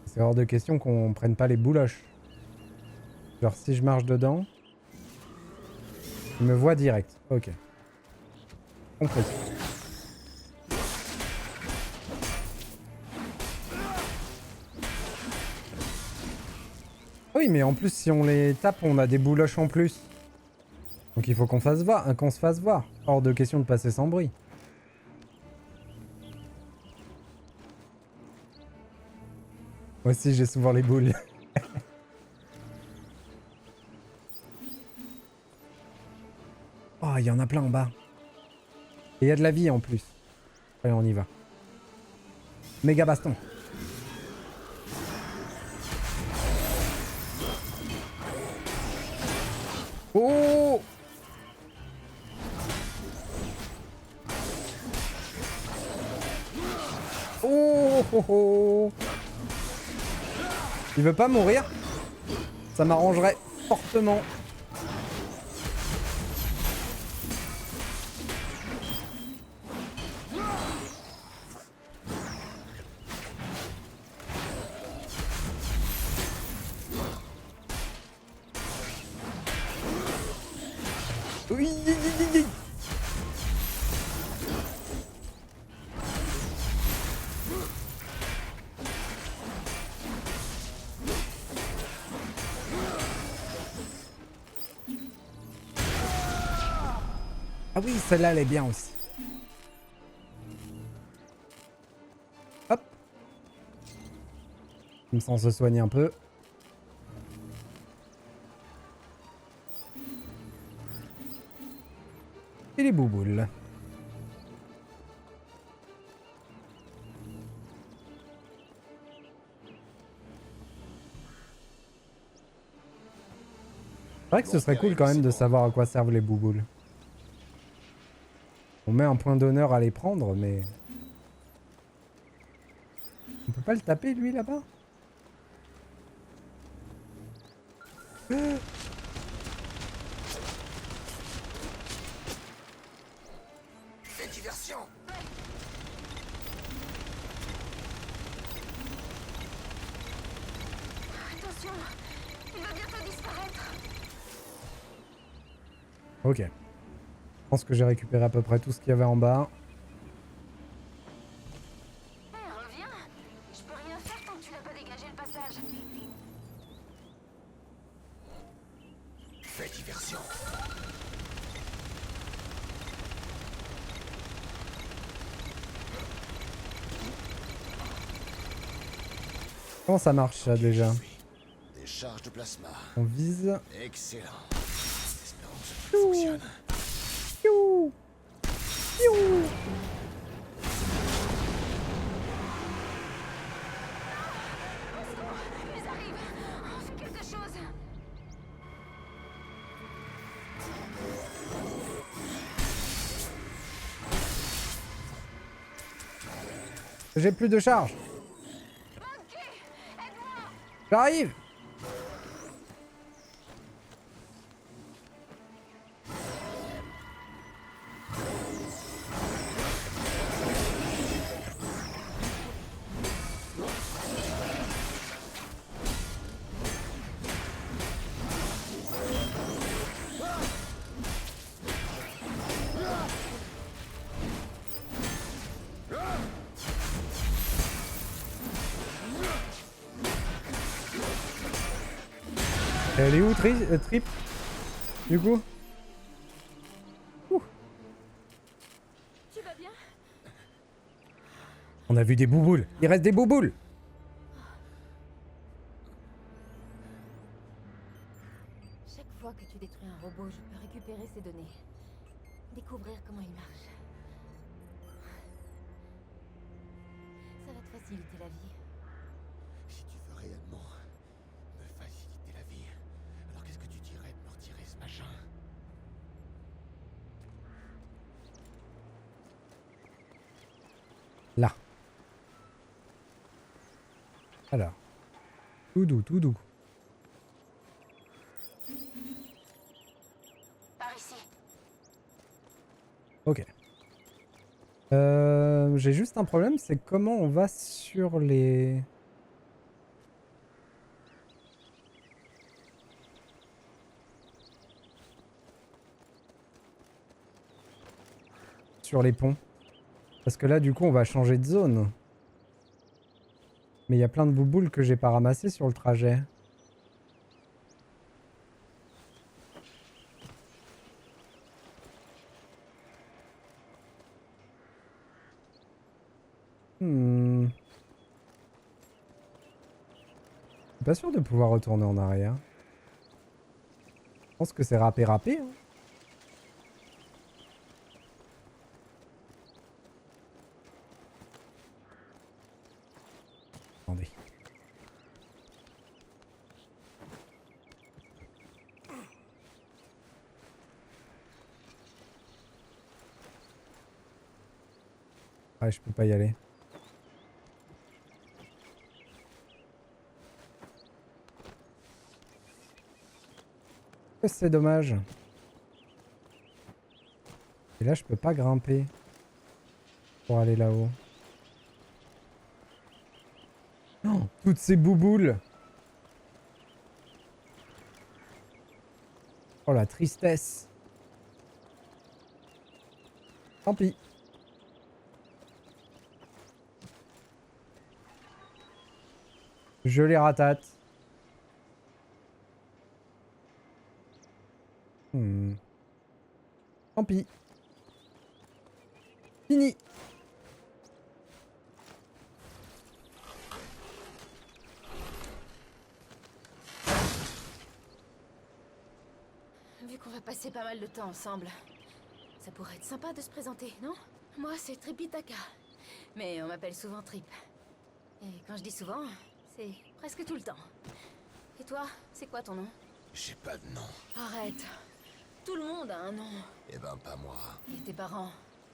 C'est hors de question qu'on prenne pas les bouloches. Genre, si je marche dedans... Il me voit direct. Ok. Compris. Oui, mais en plus, si on les tape, on a des bouloches en plus. Donc il faut qu'on fasse voir, qu'on se fasse voir. Hors de question de passer sans bruit. Moi aussi, j'ai souvent les boules. Oh, il y en a plein en bas. Et il y a de la vie en plus. Allez, on y va. Méga baston. Oh! Oh, oh, oh. Il veut pas mourir? Ça m'arrangerait fortement. Oui, oui, oui, oui. Ah oui, celle-là, elle est bien aussi. Hop. Comme ça, on se soigne un peu. Et les bouboules. C'est vrai que ce serait cool quand même de savoir à quoi servent les bouboules. On met un point d'honneur à les prendre, mais... On peut pas le taper, lui, là-bas? Fais diversion. Attention, il va bientôt disparaître. Ok. Je pense que j'ai récupéré à peu près tout ce qu'il y avait en bas. Hé, reviens. Je peux rien faire tant que tu n'as pas dégagé le passage. Fais diversion. Comment ça marche, ça, déjà? Des charges de plasma. On vise... Excellent. Espérons que ce truc fonctionne. Piou Piou Ils arrivent. Oh, fais quelque chose. J'ai plus de charge. J'arrive. Elle est où, Trip? Du coup? Ouh. Tu vas bien? On a vu des bouboules. Il reste des bouboules. Chaque fois que tu détruis un robot, je peux récupérer ses données. Découvrir comment il marche. Ça va te faciliter la vie. Si tu veux réellement me faciliter la vie, alors qu'est-ce que tu dirais de me retirer ce machin? Là. Alors. Tout doux, tout doux. Par ici. Ok. J'ai juste un problème, c'est comment on va sur les... Sur les ponts. Parce que là, du coup, on va changer de zone. Mais il y a plein de bouboules que j'ai pas ramassées sur le trajet. Hmm. Je suis pas sûr de pouvoir retourner en arrière. Je pense que c'est râpé. Hein. Attendez. Ouais, je peux pas y aller. C'est dommage. Et là, je peux pas grimper pour aller là-haut. Oh, toutes ces bouboules. Oh la tristesse. Tant pis. Je les ratate. Tant pis. Fini. Vu qu'on va passer pas mal de temps ensemble, ça pourrait être sympa de se présenter, non? Moi, c'est Tripitaka. Mais on m'appelle souvent Trip. Et quand je dis souvent, c'est presque tout le temps. Et toi, c'est quoi ton nom? J'ai pas de nom. Arrête. Tout le monde a un nom. Eh ben, pas moi. Et tes parents,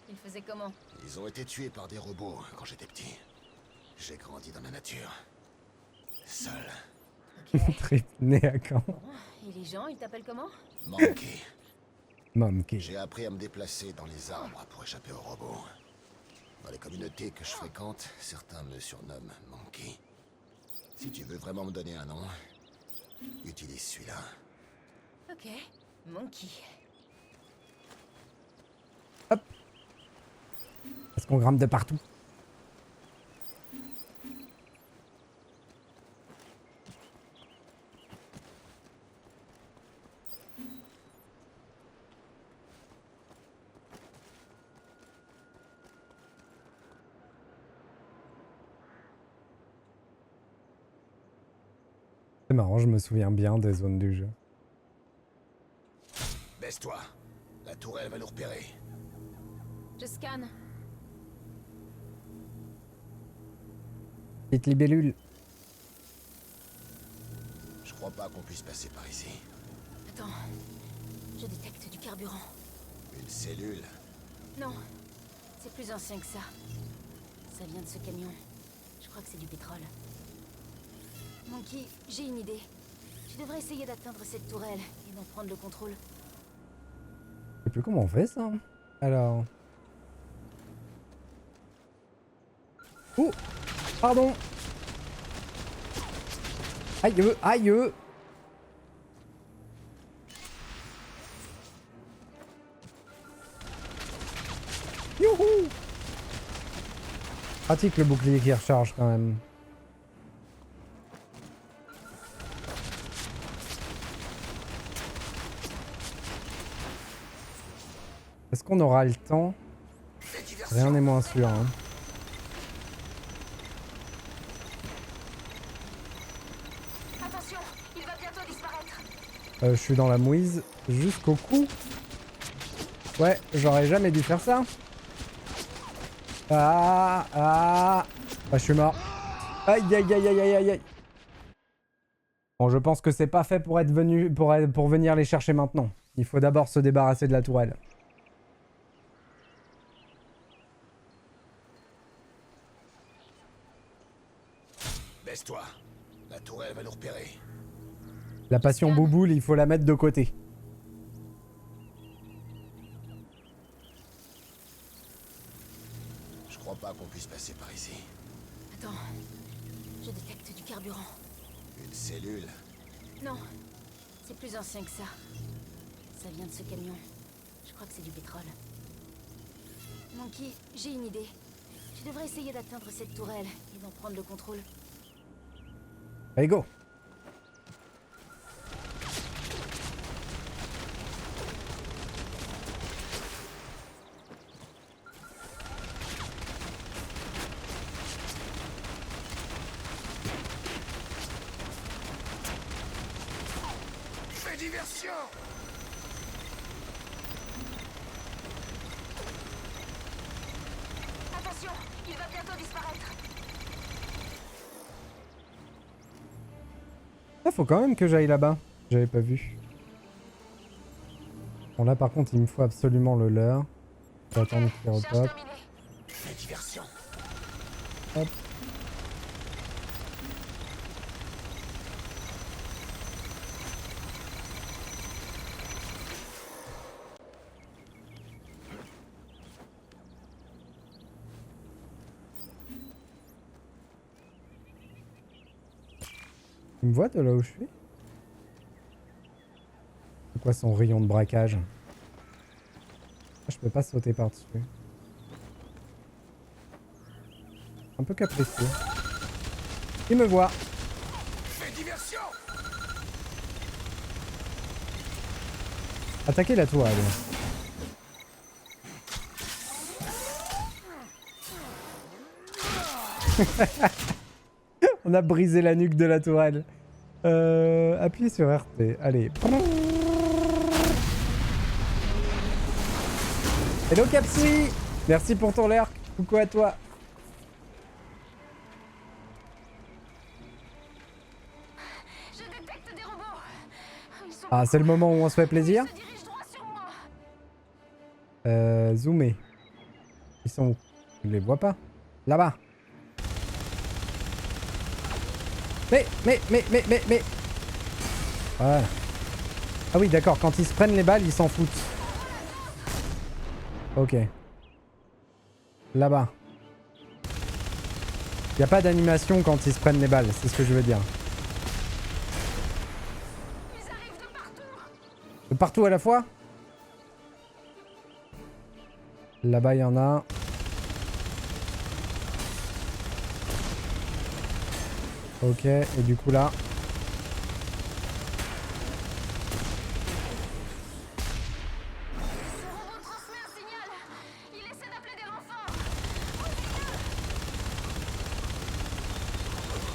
ils faisaient comment? Ils ont été tués par des robots quand j'étais petit. J'ai grandi dans la nature. Seul. Ok. Trip né à quand? Bon, et les gens, ils t'appellent comment? Manqué. Monkey. J'ai appris à me déplacer dans les arbres pour échapper aux robots. Dans les communautés que je fréquente, certains me surnomment Monkey. Si tu veux vraiment me donner un nom, utilise celui-là. Ok. Monkey. Parce qu'on grimpe de partout. C'est marrant, je me souviens bien des zones du jeu. Baisse-toi. La tourelle va nous repérer. Je scanne. Petite libellule. Je crois pas qu'on puisse passer par ici. Attends. Je détecte du carburant. Une cellule. Non. C'est plus ancien que ça. Ça vient de ce camion. Je crois que c'est du pétrole. Monkey, j'ai une idée. Tu devrais essayer d'atteindre cette tourelle et d'en prendre le contrôle. Je sais plus comment on fait ça. Alors. Oh, pardon. Aïe, aïe. Youhou. Pratique le bouclier qui recharge quand même. Est-ce qu'on aura le temps? Rien n'est moins sûr. Hein. Attention, il va bientôt disparaître. Je suis dans la mouise jusqu'au cou. Ouais, j'aurais jamais dû faire ça. Ah, je suis mort. Aïe, aïe, aïe, aïe, aïe, aïe, aïe. Bon, je pense que c'est pas fait pour être venu, pour venir les chercher maintenant. Il faut d'abord se débarrasser de la tourelle. Baisse-toi. La tourelle va nous repérer. La passion bouboule, il faut la mettre de côté. Je crois pas qu'on puisse passer par ici. Attends. Je détecte du carburant. Une cellule. Non. C'est plus ancien que ça. Ça vient de ce camion. Je crois que c'est du pétrole. Monkey, j'ai une idée. Tu devrais essayer d'atteindre cette tourelle et d'en prendre le contrôle. Allez, go. Fais diversion. Attention, il va bientôt disparaître. Ah, faut quand même que j'aille là-bas. J'avais pas vu. Bon, là, par contre, il me faut absolument le leurre. Faut attendre qu'il Charge repop. terminée. Fais diversion. Hop. Il me voit de là où je suis? C'est quoi son rayon de braquage? Ah, je peux pas sauter par-dessus. Un peu capricieux. Il me voit. Fais diversion. Attaquez la tourelle. On a brisé la nuque de la tourelle. Appuyez sur RT. Allez. Hello Capsi. Merci pour ton lurk. Coucou à toi. Je détecte des robots. Ils sont Ah, c'est le moment où on se fait plaisir. Ils se dirigent droit sur moi. Zoomer. Ils sont où? Je les vois pas. Là-bas. Mais. Voilà. Ah oui, d'accord. Quand ils se prennent les balles, ils s'en foutent. Ok. Là-bas. Y a pas d'animation quand ils se prennent les balles, c'est ce que je veux dire. Ils arrivent de partout. De partout à la fois? Là-bas, il y en a. Ok, et du coup là... Ce robot transmet un signal. Il essaie d'appeler des renforts.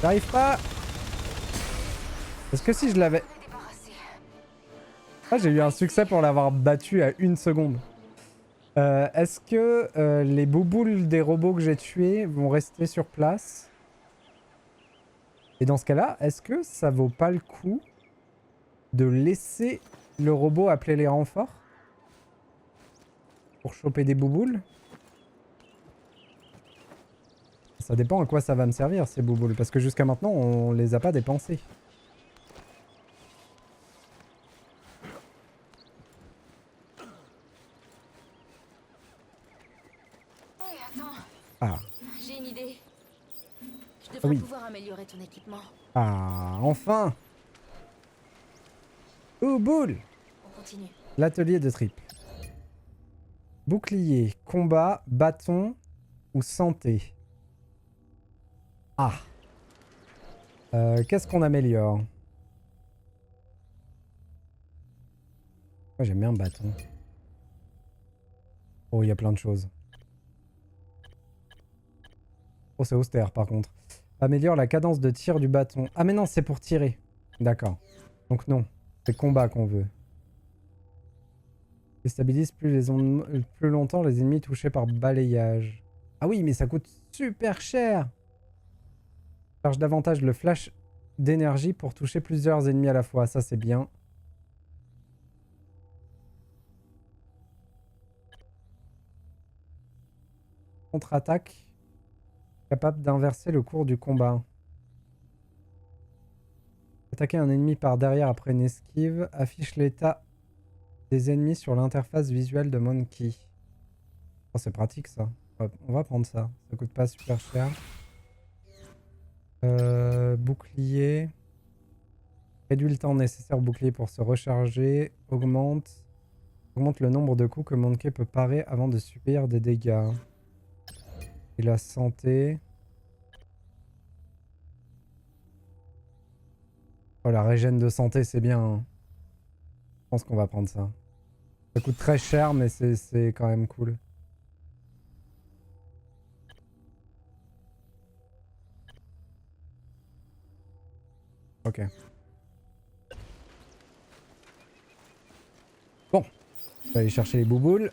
J'arrive pas. Est-ce que si je l'avais... On est débarrassé. Ah, j'ai eu un succès pour l'avoir battu à 1 seconde. Est-ce que les bouboules des robots que j'ai tués vont rester sur place? Et dans ce cas-là, est-ce que ça vaut pas le coup de laisser le robot appeler les renforts? Pour choper des bouboules? Ça dépend à quoi ça va me servir ces bouboules, parce que jusqu'à maintenant on les a pas dépensés. Hé, attends. Ah, J'ai une idée. Je devrais oui. pouvoir améliorer ton équipement. Ah, enfin! Bouboule! On continue. L'atelier de trip. Bouclier, combat, bâton ou santé? Ah. Qu'est-ce qu'on améliore? Moi j'aime bien bâton. Oh, il y a plein de choses. Oh, c'est austère par contre. Améliore la cadence de tir du bâton. Ah mais non, c'est pour tirer. D'accord. Donc non, c'est combat qu'on veut. Déstabilise plus longtemps les ennemis touchés par balayage. Ah oui, mais ça coûte super cher. Charge davantage le flash d'énergie pour toucher plusieurs ennemis à la fois. Ça, c'est bien. Contre-attaque. Capable d'inverser le cours du combat. Attaquer un ennemi par derrière après une esquive. Affiche l'état des ennemis sur l'interface visuelle de Monkey. Oh, c'est pratique ça. On va prendre ça. Ça coûte pas super cher. Bouclier. Réduit le temps nécessaire au bouclier pour se recharger. Augmente le nombre de coups que Monkey peut parer avant de subir des dégâts. Et la santé. Oh, la régène de santé, c'est bien. Hein. Je pense qu'on va prendre ça. Ça coûte très cher, mais c'est quand même cool. Ok. Bon. On va aller chercher les bouboules.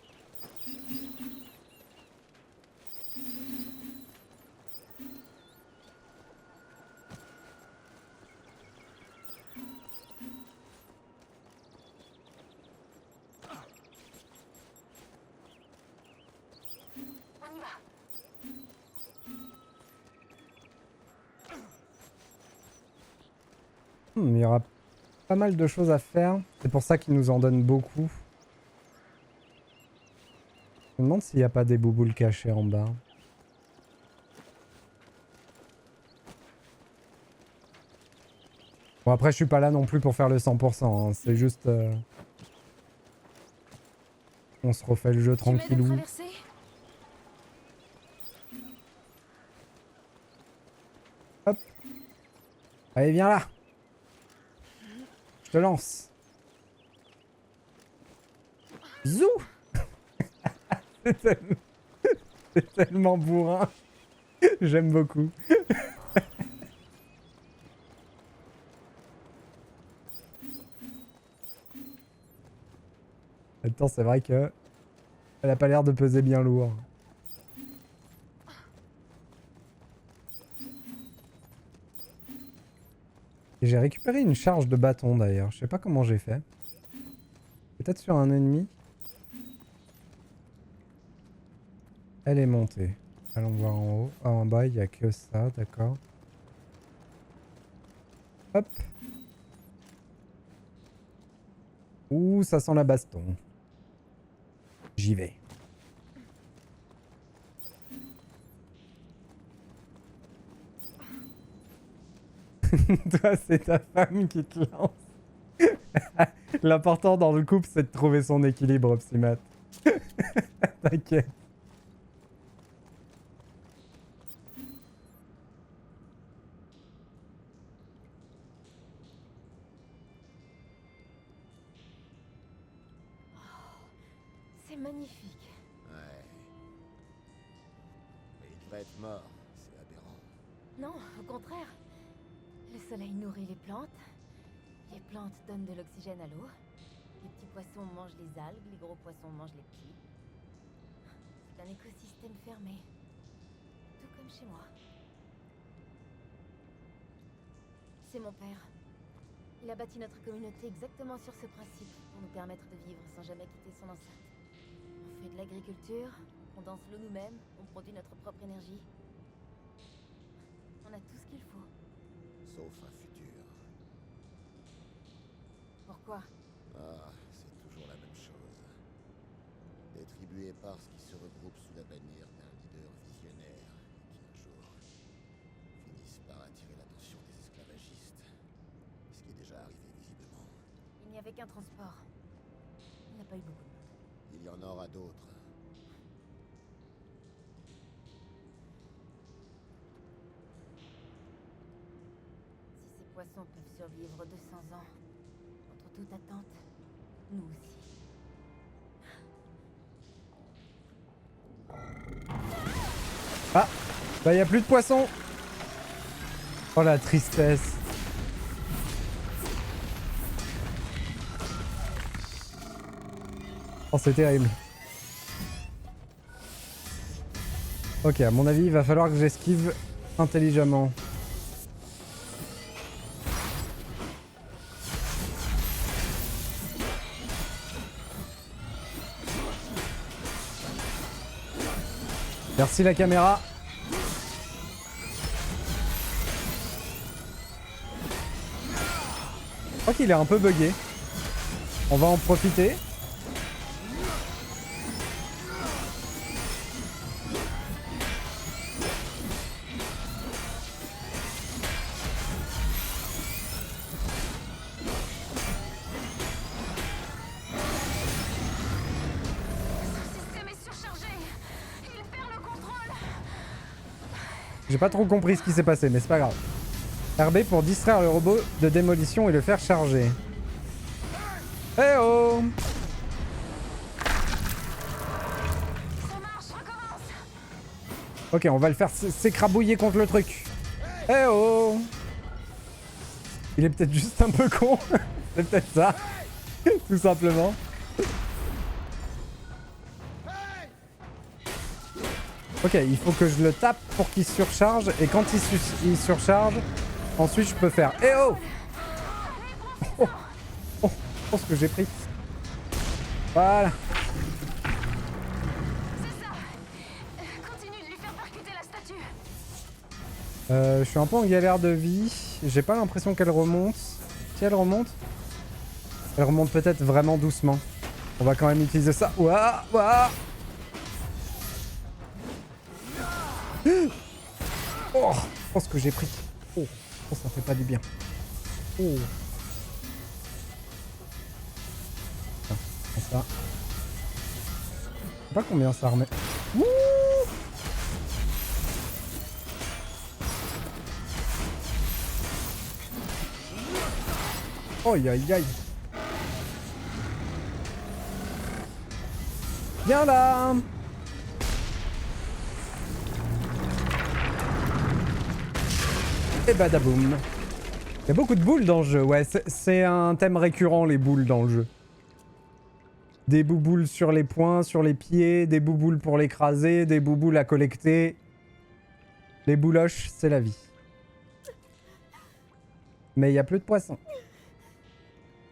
On y va. Il y aura pas mal de choses à faire. C'est pour ça qu'ils nous en donnent beaucoup. Je me demande s'il n'y a pas des bouboules cachées en bas. Bon, après, je suis pas là non plus pour faire le 100%. Hein. C'est juste... On se refait le jeu Tu m'aides à tranquillou. traverser ? Hop. Allez, viens là. Je te lance. Zou. C'est tellement bourrin. J'aime beaucoup. Attends, c'est vrai que elle a pas l'air de peser bien lourd. Et j'ai récupéré une charge de bâton d'ailleurs. Je sais pas comment j'ai fait. Peut-être sur un ennemi. Elle est montée. Allons voir en haut. Ah, en bas, il n'y a que ça, d'accord. Hop. Ouh, ça sent la baston. J'y vais. Toi, c'est ta femme qui te lance. L'important dans le couple, c'est de trouver son équilibre, Psymat. T'inquiète. C'est magnifique. Ouais. Mais il devrait être mort. C'est aberrant. Non, au contraire. Le soleil nourrit les plantes donnent de l'oxygène à l'eau, les petits poissons mangent les algues, les gros poissons mangent les petits. C'est un écosystème fermé, tout comme chez moi. C'est mon père. Il a bâti notre communauté exactement sur ce principe, pour nous permettre de vivre sans jamais quitter son enceinte. On fait de l'agriculture, on condense l'eau nous-mêmes, on produit notre propre énergie. On a tout ce qu'il faut. Sauf un futur. Pourquoi? Ah, c'est toujours la même chose. Des tribus éparses qui se regroupent sous la bannière d'un leader visionnaire qui, un jour, finissent par attirer l'attention des esclavagistes. Ce qui est déjà arrivé visiblement. Il n'y avait qu'un transport. Il n'a pas eu beaucoup de monde. Il y en aura d'autres. Si ces poissons peuvent survivre 200 ans, contre toute attente, nous aussi. Ah, bah y a plus de poissons. Oh la tristesse. Oh c'est terrible. Ok, à mon avis, il va falloir que j'esquive intelligemment. Merci la caméra. Je crois qu'il est un peu bugué. On va en profiter. J'ai pas trop compris ce qui s'est passé, mais c'est pas grave. RB pour distraire le robot de démolition et le faire charger. Eh oh! Ok, on va le faire s'écrabouiller contre le truc. Eh oh! Il est peut-être juste un peu con. C'est peut-être ça. Tout simplement. Ok, il faut que je le tape pour qu'il surcharge. Et quand il surcharge, ensuite je peux faire eh oh! Oh, oh, oh ce que j'ai pris. Voilà. C'est ça. Continue de lui faire percuter la statue. Je suis un peu en galère de vie. J'ai pas l'impression qu'elle remonte. Si elle remonte, elle remonte peut-être vraiment doucement. On va quand même utiliser ça. Ouah, ouah. Oh, oh ce que j'ai pris. Oh, oh, ça fait pas du bien. Oh. Ah, ça. Je sais pas combien ça remet. Ouh. Oh aïe aïe. Viens là. Et badaboum. Il y a beaucoup de boules dans le jeu. Ouais, c'est un thème récurrent, les boules dans le jeu. Des bouboules sur les poings, sur les pieds, des bouboules pour l'écraser, des bouboules à collecter. Les bouloches, c'est la vie. Mais il y a plus de poissons.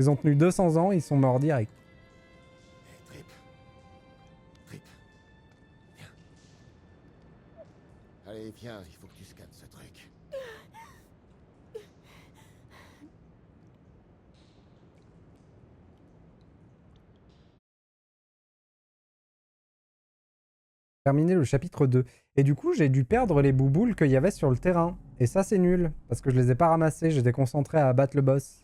Ils ont tenu 200 ans, ils sont morts direct. Trip. Trip. Viens. Allez, viens, il faut que tu scannes ce truc. Terminer le chapitre 2. Et du coup, j'ai dû perdre les bouboules qu'il y avait sur le terrain. Et ça, c'est nul. Parce que je les ai pas ramassées. J'étais concentré à abattre le boss.